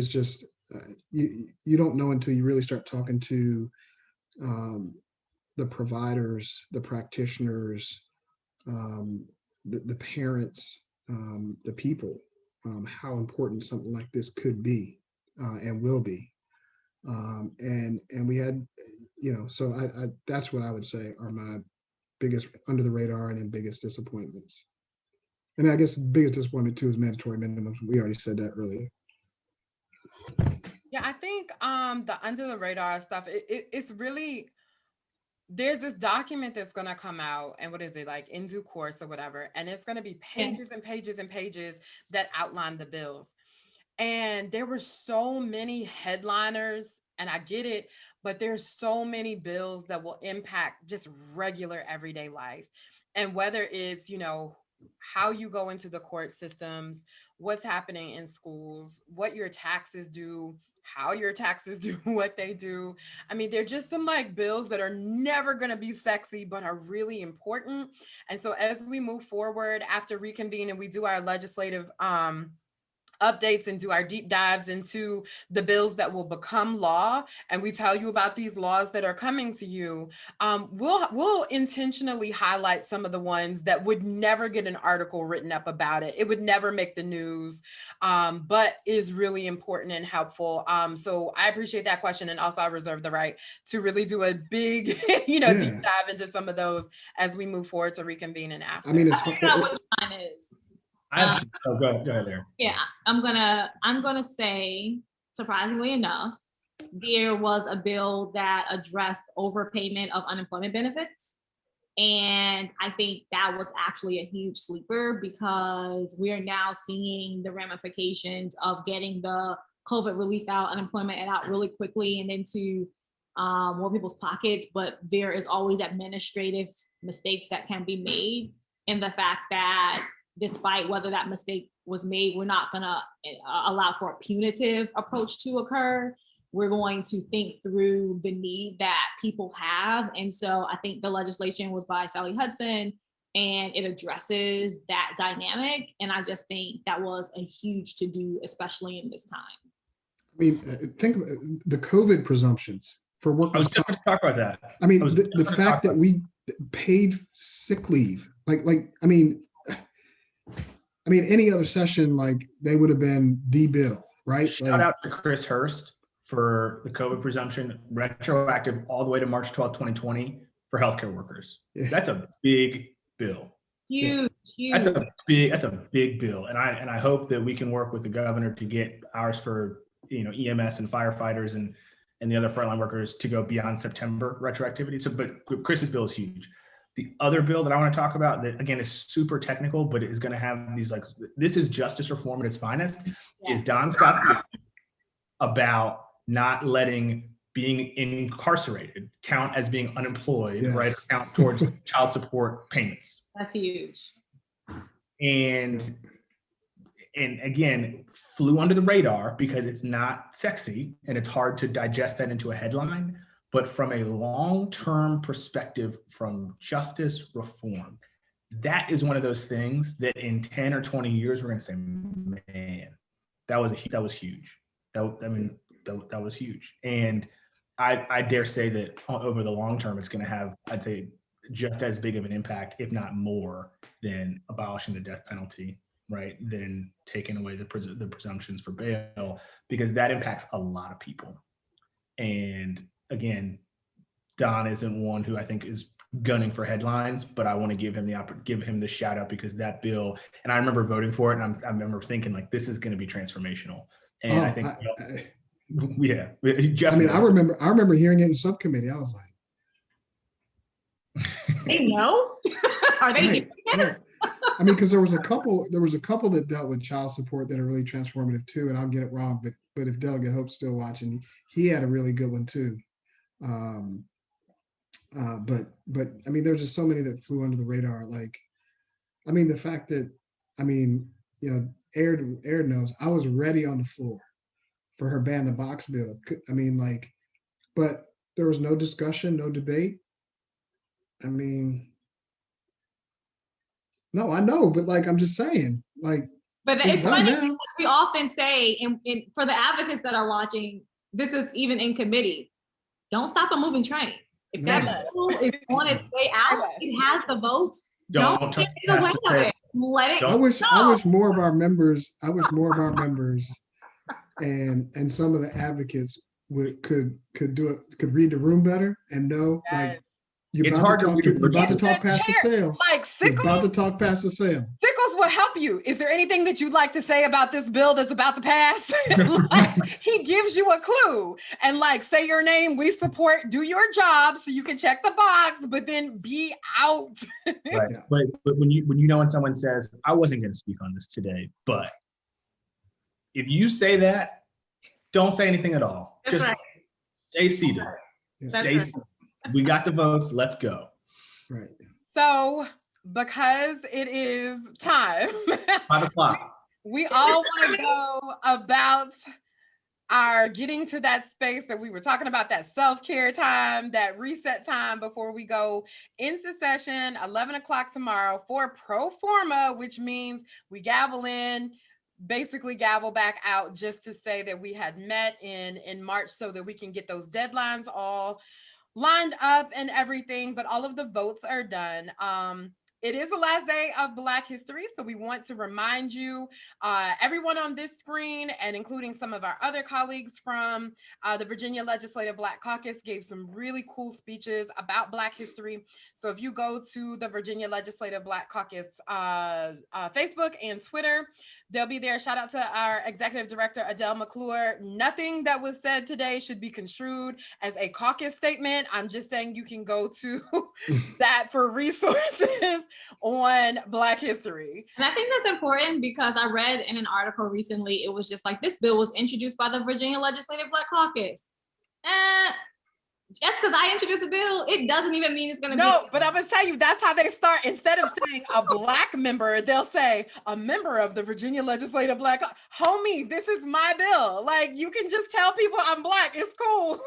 just, you don't know until you really start talking to the providers, the practitioners, the parents, the people, how important something like this could be and will be. And we had, so I that's what I would say are my biggest under the radar and then biggest disappointments. And I guess the biggest disappointment too is mandatory minimums. We already said that earlier. Yeah, I think the under the radar stuff, it's really, there's this document that's going to come out, and what is it, like in due course or whatever, and it's going to be pages and pages and pages that outline the bills. And there were so many headliners, and I get it, but there's so many bills that will impact just regular everyday life. And whether it's, how you go into the court systems, what's happening in schools, what your taxes do, how your taxes do what they do. I mean, they're just some bills that are never going to be sexy, but are really important. And so as we move forward after reconvene and we do our legislative updates and do our deep dives into the bills that will become law, and we tell you about these laws that are coming to you, we'll intentionally highlight some of the ones that would never get an article written up about it. It would never make the news, but is really important and helpful. So I appreciate that question, and also I reserve the right to really do a big, deep dive into some of those as we move forward to reconvene and after. I mean, I figured out what mine is. Go ahead there. Yeah, I'm gonna say, surprisingly enough, there was a bill that addressed overpayment of unemployment benefits. And I think that was actually a huge sleeper because we are now seeing the ramifications of getting the COVID relief out, unemployment out really quickly and into more people's pockets. But there is always administrative mistakes that can be made. And the fact that despite whether that mistake was made, we're not going to allow for a punitive approach to occur. We're going to think through the need that people have. And so I think the legislation was by Sally Hudson and it addresses that dynamic. And I just think that was a huge to do, especially in this time. I mean, think about the COVID presumptions for I workers. was just going to talk about that. I mean, the fact that we paid sick leave, I mean, any other session, like they would have been the bill, right? Shout out to Chris Hurst for the COVID presumption, retroactive all the way to March 12, 2020 for healthcare workers. Yeah. That's a big bill. Huge. That's a big bill. And I hope that we can work with the governor to get ours for, EMS and firefighters and the other frontline workers to go beyond September retroactivity. So, but Chris's bill is huge. The other bill that I want to talk about that again is super technical, but is going to have these this is justice reform at its finest, is Don Scott's bill about not letting being incarcerated count as being unemployed, right? Count towards child support payments. That's huge. And again, flew under the radar because it's not sexy and it's hard to digest that into a headline. But from a long-term perspective, from justice reform, that is one of those things that in 10 or 20 years, we're going to say, man, that was huge. That was huge. And I dare say that over the long term, it's going to have, I'd say, just as big of an impact, if not more, than abolishing the death penalty, right? Than taking away the presumptions for bail, because that impacts a lot of people. And again, Don isn't one who I think is gunning for headlines, but I want to give him the shout out because that bill, and I remember voting for it, and I remember thinking this is going to be transformational. And I think, Jeff. I mean, I remember hearing it in subcommittee. I was like, they know? Are they hearing this? I mean, because there was a couple that dealt with child support that are really transformative too, and I'll get it wrong, but if Delegate Hope's still watching, he had a really good one too. But I mean, there's just so many that flew under the radar. I mean, the fact that, Aird knows I was ready on the floor for her ban the box bill. I mean, but there was no discussion, no debate. I mean, no, I know, but I'm just saying, But it's funny because we often say, and for the advocates that are watching, this is even in committee, don't stop a moving train. If that tool is on its way out, it has the votes. Don't get in the way of it. Let it go. I wish more of our members, and some of the advocates could read the room better and know you're about to talk past the sale. You're about to talk past the sale. Sickles will help you. Is there anything that you'd like to say about this bill that's about to pass? He gives you a clue and say your name, we support, do your job so you can check the box, but then be out. Right. But when someone says, I wasn't going to speak on this today, but if you say that, don't say anything at all. That's just right. Stay seated. Stay seated. We got the votes. Let's go. Right. So, because it is time, 5 o'clock. We all want to go about our getting to that space that we were talking about, that self-care time, that reset time before we go into session, 11 o'clock tomorrow for pro forma, which means we gavel in, basically gavel back out just to say that we had met in March so that we can get those deadlines all lined up and everything, but all of the votes are done. It is the last day of Black History, so we want to remind you, everyone on this screen, and including some of our other colleagues from the Virginia Legislative Black Caucus, gave some really cool speeches about Black history. So if you go to the Virginia Legislative Black Caucus Facebook and Twitter, they'll be there. Shout out to our Executive Director, Adele McClure. Nothing that was said today should be construed as a caucus statement. I'm just saying you can go to that for resources on Black history. And I think that's important because I read in an article recently, it was just like, this bill was introduced by the Virginia Legislative Black Caucus. Just because I introduced a bill, it doesn't even mean it's going to be. No, but I'm going to tell you, that's how they start. Instead of saying a Black member, they'll say a member of the Virginia Legislative Black. Homie, this is my bill. Like, you can just tell people I'm Black. It's cool.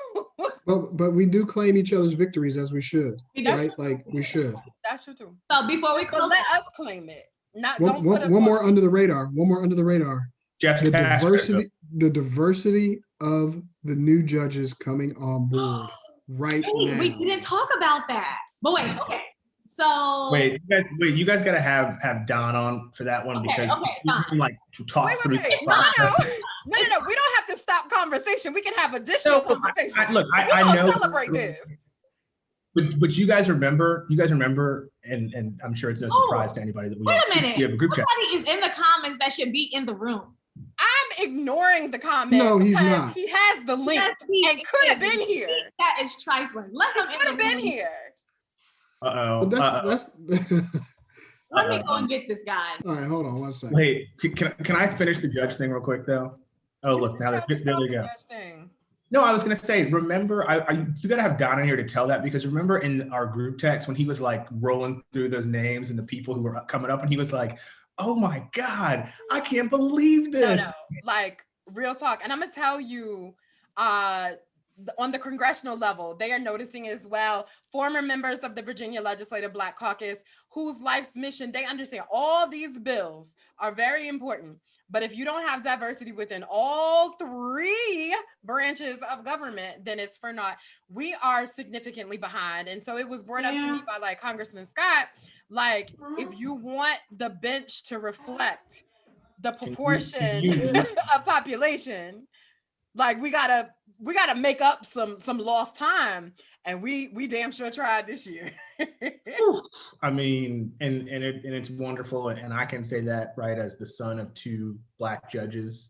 But we do claim each other's victories, as we should, right? Like, we should. That's true too. So before we close, let us claim it. One more under the radar. One more under the radar. Jeff's The diversity of the new judges coming on board right now. We didn't talk about that. But wait, okay. So wait, you guys gotta have Don on for that one, because you can like talk through the process. No, we don't have to stop conversation. We can have additional conversation. I know. Celebrate this. But you guys remember, and I'm sure it's no surprise to anybody that we have a group chat. Somebody is in the comments that should be in the room. I'm ignoring the comment. No, he's not. He has the link and could have been here. That is trifling. Let him could have been here. That's Let me go and get this guy. all right, hold on one second. Wait, can I finish the judge thing real quick though? Oh, look, now there they go. No, I was gonna say, remember, you gotta have Don in here to tell that, because remember in our group text when he was like rolling through those names and the people who were coming up, and he was like, oh my God, I can't believe this. No, like real talk. And I'm gonna tell you, on the congressional level, they are noticing as well, former members of the Virginia Legislative Black Caucus, whose life's mission, they understand all these bills are very important. But if you don't have diversity within all three branches of government, then it's for naught. We are significantly behind. And so it was brought up to me by like Congressman Scott, like if you want the bench to reflect the proportion of population, like we gotta make up some lost time. And we damn sure tried this year. I mean, and it's wonderful, and I can say that, right, as the son of two Black judges,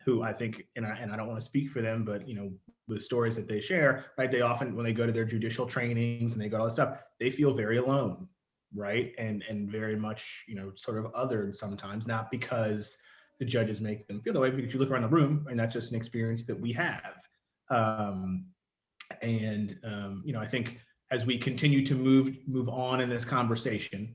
who I think, and I don't want to speak for them, but you know, the stories that they share, right, they often, when they go to their judicial trainings and they go to all this stuff, they feel very alone, right, and very much, you know, sort of othered sometimes, not because the judges make them feel that way, because you look around the room and that's just an experience that we have. You know, I think as we continue to move on in this conversation,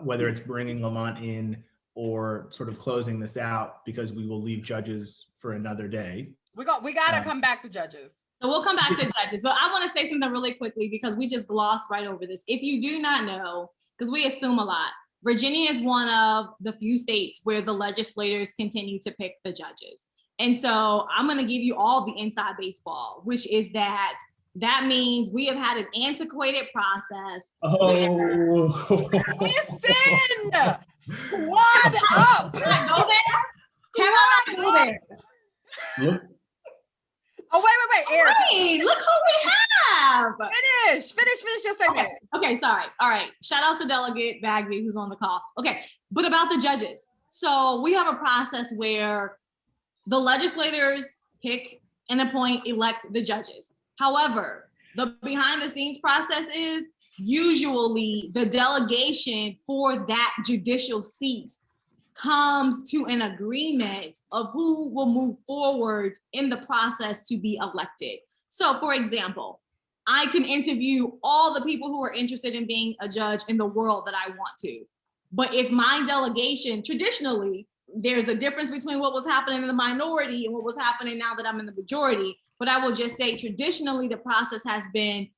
whether it's bringing Lamont in or sort of closing this out, because we will leave judges for another day. We gotta come back to judges. So we'll come back to judges, but I want to say something really quickly because we just glossed right over this. If you do not know, because we assume a lot, Virginia is one of the few states where the legislators continue to pick the judges. And so I'm going to give you all the inside baseball, which is that means we have had an antiquated process. Oh, listen, squad up. Can I go there? Can I not go there? Look. Oh, wait, Aird. Hey, look who we have. Finish your statement. Okay, sorry. All right. Shout out to Delegate Bagby, who's on the call. Okay, but about the judges. So we have a process where the legislators pick and appoint, elect the judges. However, the behind the scenes process is usually the delegation for that judicial seat comes to an agreement of who will move forward in the process to be elected. So for example, I can interview all the people who are interested in being a judge in the world that I want to. But if my delegation, traditionally, there's a difference between what was happening in the minority and what was happening now that I'm in the majority. But I will just say traditionally, the process has been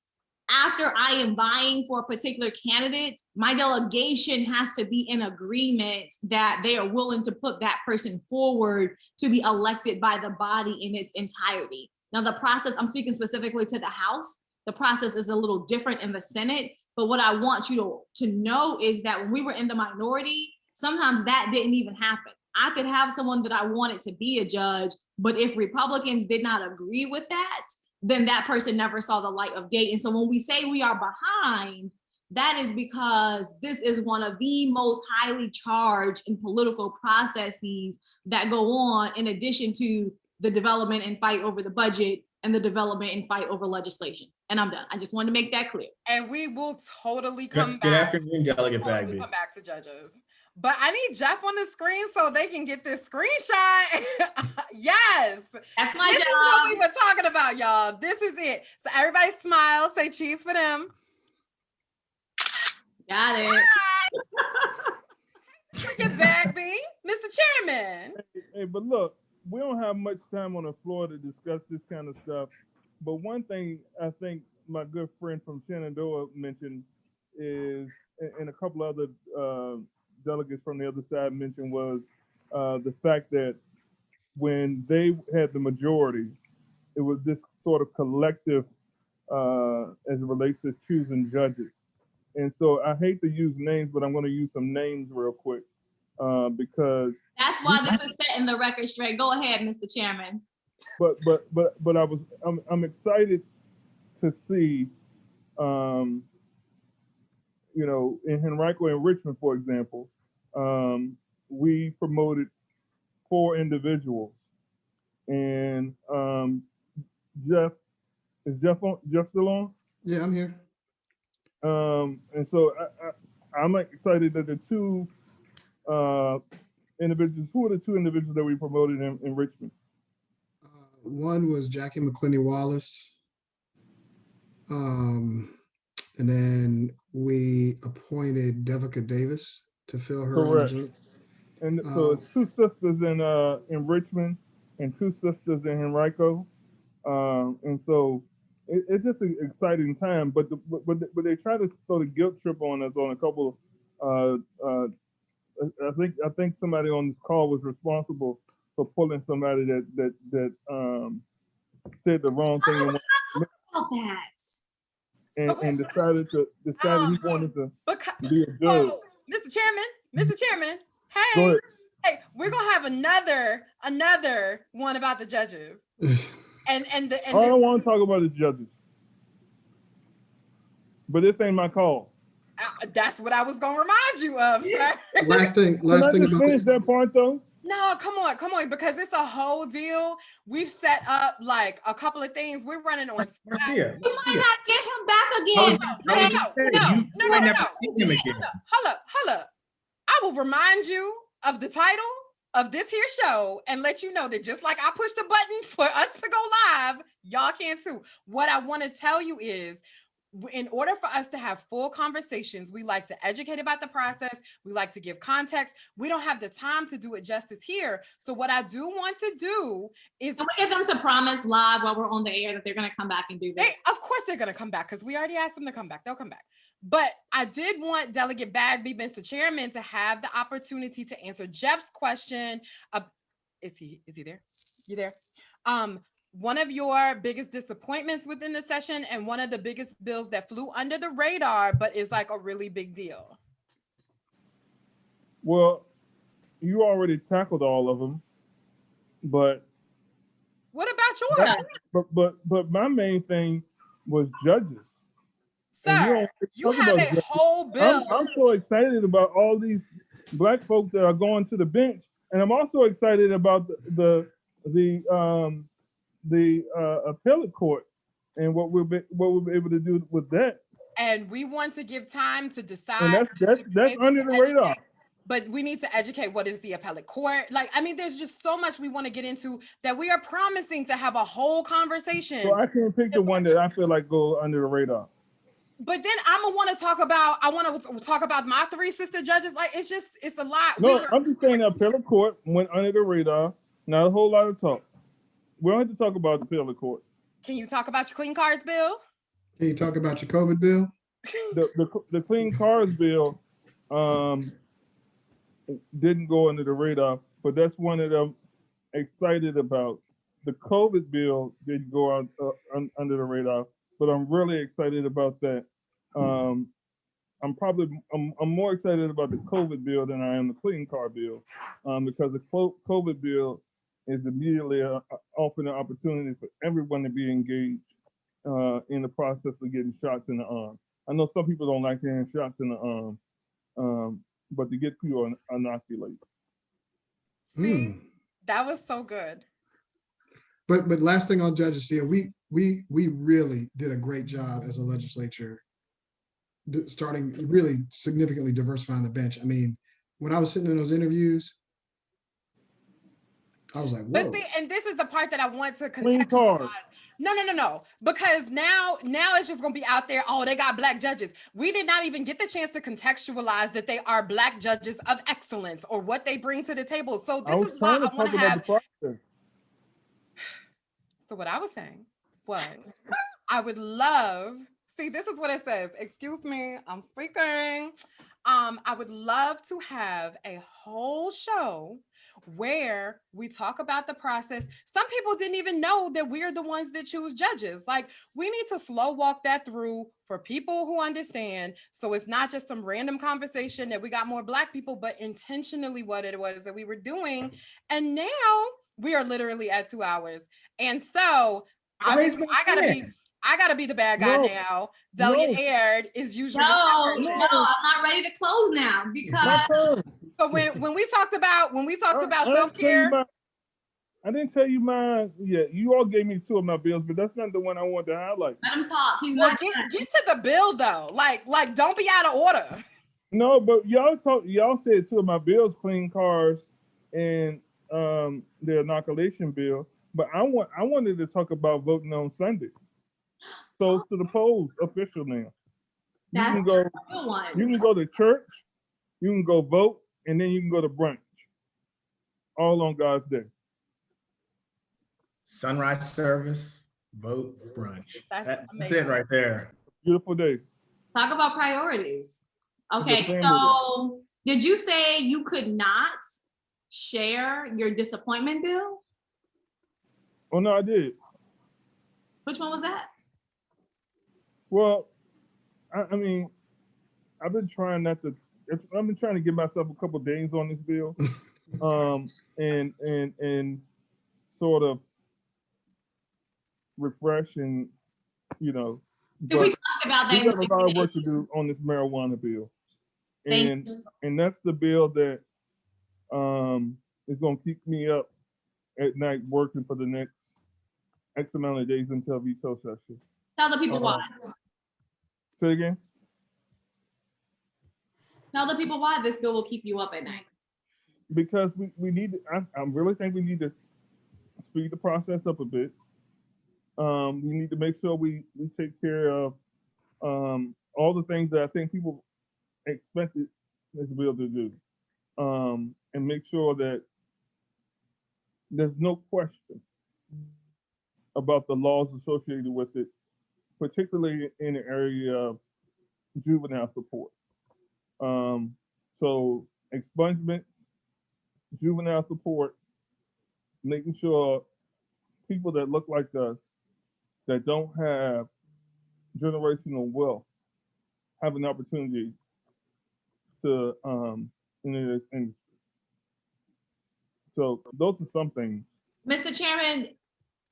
after I am vying for a particular candidate, my delegation has to be in agreement that they are willing to put that person forward to be elected by the body in its entirety. Now, the process, I'm speaking specifically to the House. The process is a little different in the Senate, But what I want you to know is that when we were in the minority, sometimes that didn't even happen. I could have someone that I wanted to be a judge, but if Republicans did not agree with that, then that person never saw the light of day. And so when we say we are behind, that is because this is one of the most highly charged and political processes that go on, in addition to the development and fight over the budget and the development and fight over legislation. And I'm done. I just wanted to make that clear. And we will totally come back. Good afternoon, Delegate Totally Bagby. come back to judges. But I need Jeff on the screen so they can get this screenshot. Yes. That's my This job. is what we were talking about, y'all. This is it. So everybody smile, say cheese for them. Got it. Delegate Bagby, Mr. Chairman. Hey, but look, we don't have much time on the floor to discuss this kind of stuff. But one thing I think my good friend from Shenandoah mentioned is, and a couple other delegates from the other side mentioned, was the fact that when they had the majority, it was this sort of collective as it relates to choosing judges. And so I hate to use names, but I'm going to use some names real quick because That's why this is setting the record straight. Go ahead, Mr. Chairman. But I'm excited to see, you know, in Henrico and Richmond, for example, we promoted 4 individuals, and Jeff still on? Yeah, I'm here. And so I'm excited that the 2 individuals, who are the 2 individuals that we promoted in Richmond? One was Jackie McClinney Wallace. And then we appointed Devica Davis to fill her. Correct. And so it's 2 sisters in Richmond and 2 sisters in Henrico. And so it's just an exciting time, but they try to sort of guilt trip on us on a couple of, I think somebody on this call was responsible for pulling somebody that said the wrong thing About that. and decided he wanted to be a judge. So, Mr. Chairman, hey, we're gonna have another one about the judges. And I don't want to talk about the judges, but this ain't my call. That's what I was gonna remind you of, sir. Last thing about finish that part though. No, come on, because it's a whole deal. We've set up like a couple of things. We're running on. Marcia, You might not get him back again. No. Hold up. I will remind you of the title of this here show and let you know that just like I pushed a button for us to go live, y'all can too. What I want to tell you is, in order for us to have full conversations, we like to educate about the process. We like to give context. We don't have the time to do it justice here. So what I do want to do is— Can we get them to promise live while we're on the air that they're going to come back and do this? Of course they're going to come back, because we already asked them to come back. They'll come back. But I did want Delegate Bagby, Mr. Chairman, to have the opportunity to answer Jeff's question. Is he there? You there? One of your biggest disappointments within the session and one of the biggest bills that flew under the radar, but is like a really big deal. Well, you already tackled all of them, but what about yours? But my main thing was judges. Sir, you have a whole bill. I'm so excited about all these Black folks that are going to the bench, and I'm also excited about the appellate court and what we'll be able to do with that. And we want to give time to decide. And that's under the radar. But we need to educate what is the appellate court. Like, I mean, there's just so much we want to get into that we are promising to have a whole conversation. So I can't pick the one that I feel like go under the radar. But then I want to talk about my 3 sister judges. Like, it's a lot. No, I'm just saying the appellate court went under the radar. Not a whole lot of talk. We don't have to talk about the appellate court. Can you talk about your clean cars bill? Can you talk about your COVID bill? The clean cars bill didn't go under the radar, but that's one that I'm excited about. The COVID bill didn't go out under the radar, but I'm really excited about that. I'm more excited about the COVID bill than I am the clean car bill, because the COVID bill is immediately offering an opportunity for everyone to be engaged in the process of getting shots in the arm. I know some people don't like getting shots in the arm, but to get people inoculated. See, that was so good. But last thing on judges, see, we really did a great job as a legislature, starting really significantly diversifying the bench. I mean, when I was sitting in those interviews, I was like, whoa. But see, and this is the part that I want to Clean contextualize. cars. No. Because now it's just gonna be out there. Oh, they got Black judges. We did not even get the chance to contextualize that they are Black judges of excellence or what they bring to the table. So this is why I want to have. So what I was saying was, I would love. See, this is what it says. Excuse me, I'm speaking. I would love to have a whole show where we talk about the process. Some people didn't even know that we're the ones that choose judges. Like, we need to slow walk that through for people who understand. So it's not just some random conversation that we got more Black people, but intentionally what it was that we were doing. And now we are literally at 2 hours. And so I gotta be the bad guy now. Delegate Aird is usually No, I'm not ready to close now because so when we talked about self-care. I didn't tell you mine yet. You all gave me 2 of my bills, but that's not the one I wanted to highlight. Let him talk. Get to the bill though. Like don't be out of order. No, but y'all said 2 of my bills, clean cars and the inoculation bill. But I wanted to talk about voting on Sunday. So to the polls official now. You can go to church, you can go vote, and then you can go to brunch. All on God's day. Sunrise service, vote, brunch. That's amazing. it right there. Beautiful day. Talk about priorities. Okay, so did you say you could not share your disappointment bill? Oh no, I did. Which one was that? Well, I mean, I've been trying to give myself a couple days on this bill, and sort of refresh and, So we talked about that. We have a lot of work to do on this marijuana bill, and that's the bill that is going to keep me up at night working for the next X amount of days until veto session. Tell the people why. Say again? Tell the people why this bill will keep you up at night. Because we need to, I really think we need to speed the process up a bit. We need to make sure we take care of all the things that I think people expected this bill to do. And make sure that there's no question about the laws associated with it, particularly in the area of juvenile support. So expungement, juvenile support, making sure people that look like us, that don't have generational wealth, have an opportunity to in this industry. So those are some things. Mr. Chairman,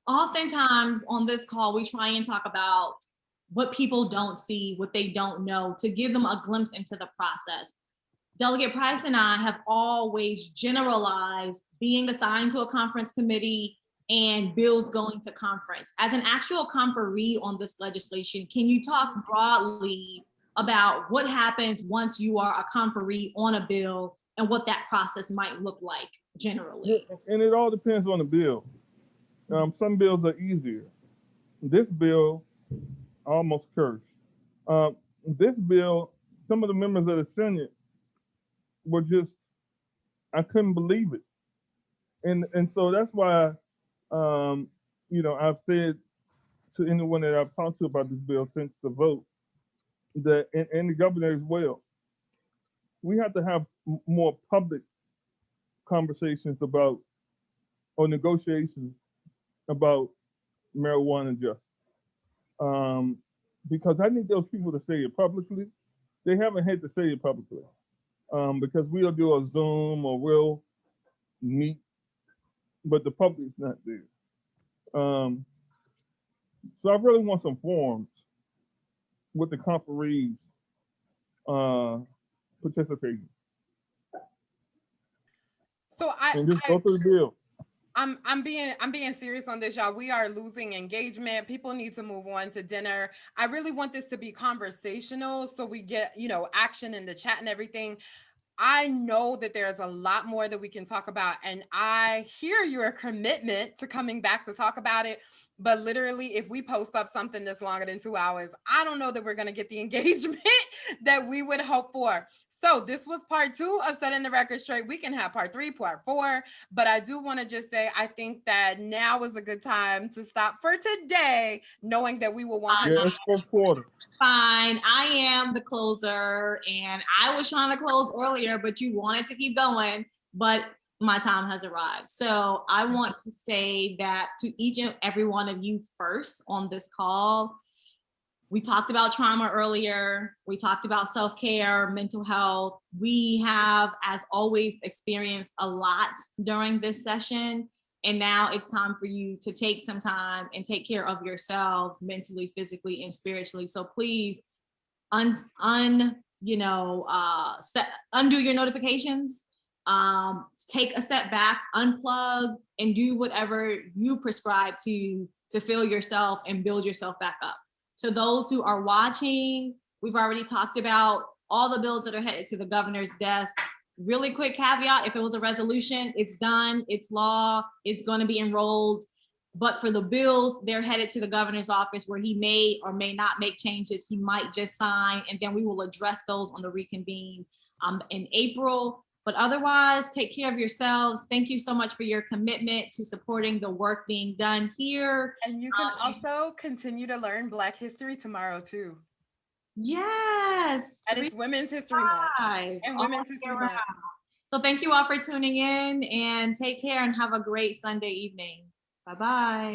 oftentimes on this call, we try and talk about what people don't see, what they don't know, to give them a glimpse into the process. Delegate Price and I have always generalized being assigned to a conference committee and bills going to conference. As an actual conferee on this legislation, can you talk broadly about what happens once you are a conferee on a bill and what that process might look like generally? And it all depends on the bill. Some bills are easier. This bill, I almost cursed. This bill, some of the members of the Senate were just, I couldn't believe it. And so that's why, I've said to anyone that I've talked to about this bill since the vote, that, and the governor as well, we have to have more public conversations about, or negotiations about marijuana justice. Because I need those people to say it publicly, they haven't had to say it publicly, because we'll do a Zoom or we'll meet, but the public's not there. So I really want some forums with the conferees participating, So and just go through the bill. I'm being serious on this, y'all. We are losing engagement. People need to move on to dinner. I really want this to be conversational so we get, action in the chat and everything. I know that there's a lot more that we can talk about, and I hear your commitment to coming back to talk about it. But literally, if we post up something that's longer than 2 hours, I don't know that we're going to get the engagement that we would hope for. So this was part 2 of Setting the Record Straight. We can have part 3, part 4, but I do want to just say, I think that now is a good time to stop for today, knowing that we will want Yeah, it's 4th quarter. Fine, I am the closer, and I was trying to close earlier, but you wanted to keep going, but my time has arrived. So I want to say that to each and every one of you first on this call, we talked about trauma earlier. We talked about self-care, mental health. We have, as always, experienced a lot during this session. And now it's time for you to take some time and take care of yourselves mentally, physically, and spiritually. So please undo your notifications, take a step back, unplug, and do whatever you prescribe to fill yourself and build yourself back up. To those who are watching, we've already talked about all the bills that are headed to the governor's desk. Really quick caveat, if it was a resolution, it's done, it's law, it's going to be enrolled. But for the bills, they're headed to the governor's office where he may or may not make changes. He might just sign, and then we will address those on the reconvene in April. But otherwise, take care of yourselves. Thank you so much for your commitment to supporting the work being done here. And you can also continue to learn Black history tomorrow too. Yes. And it's Women's History Month. And Women's History Month. So thank you all for tuning in, and take care and have a great Sunday evening. Bye-bye.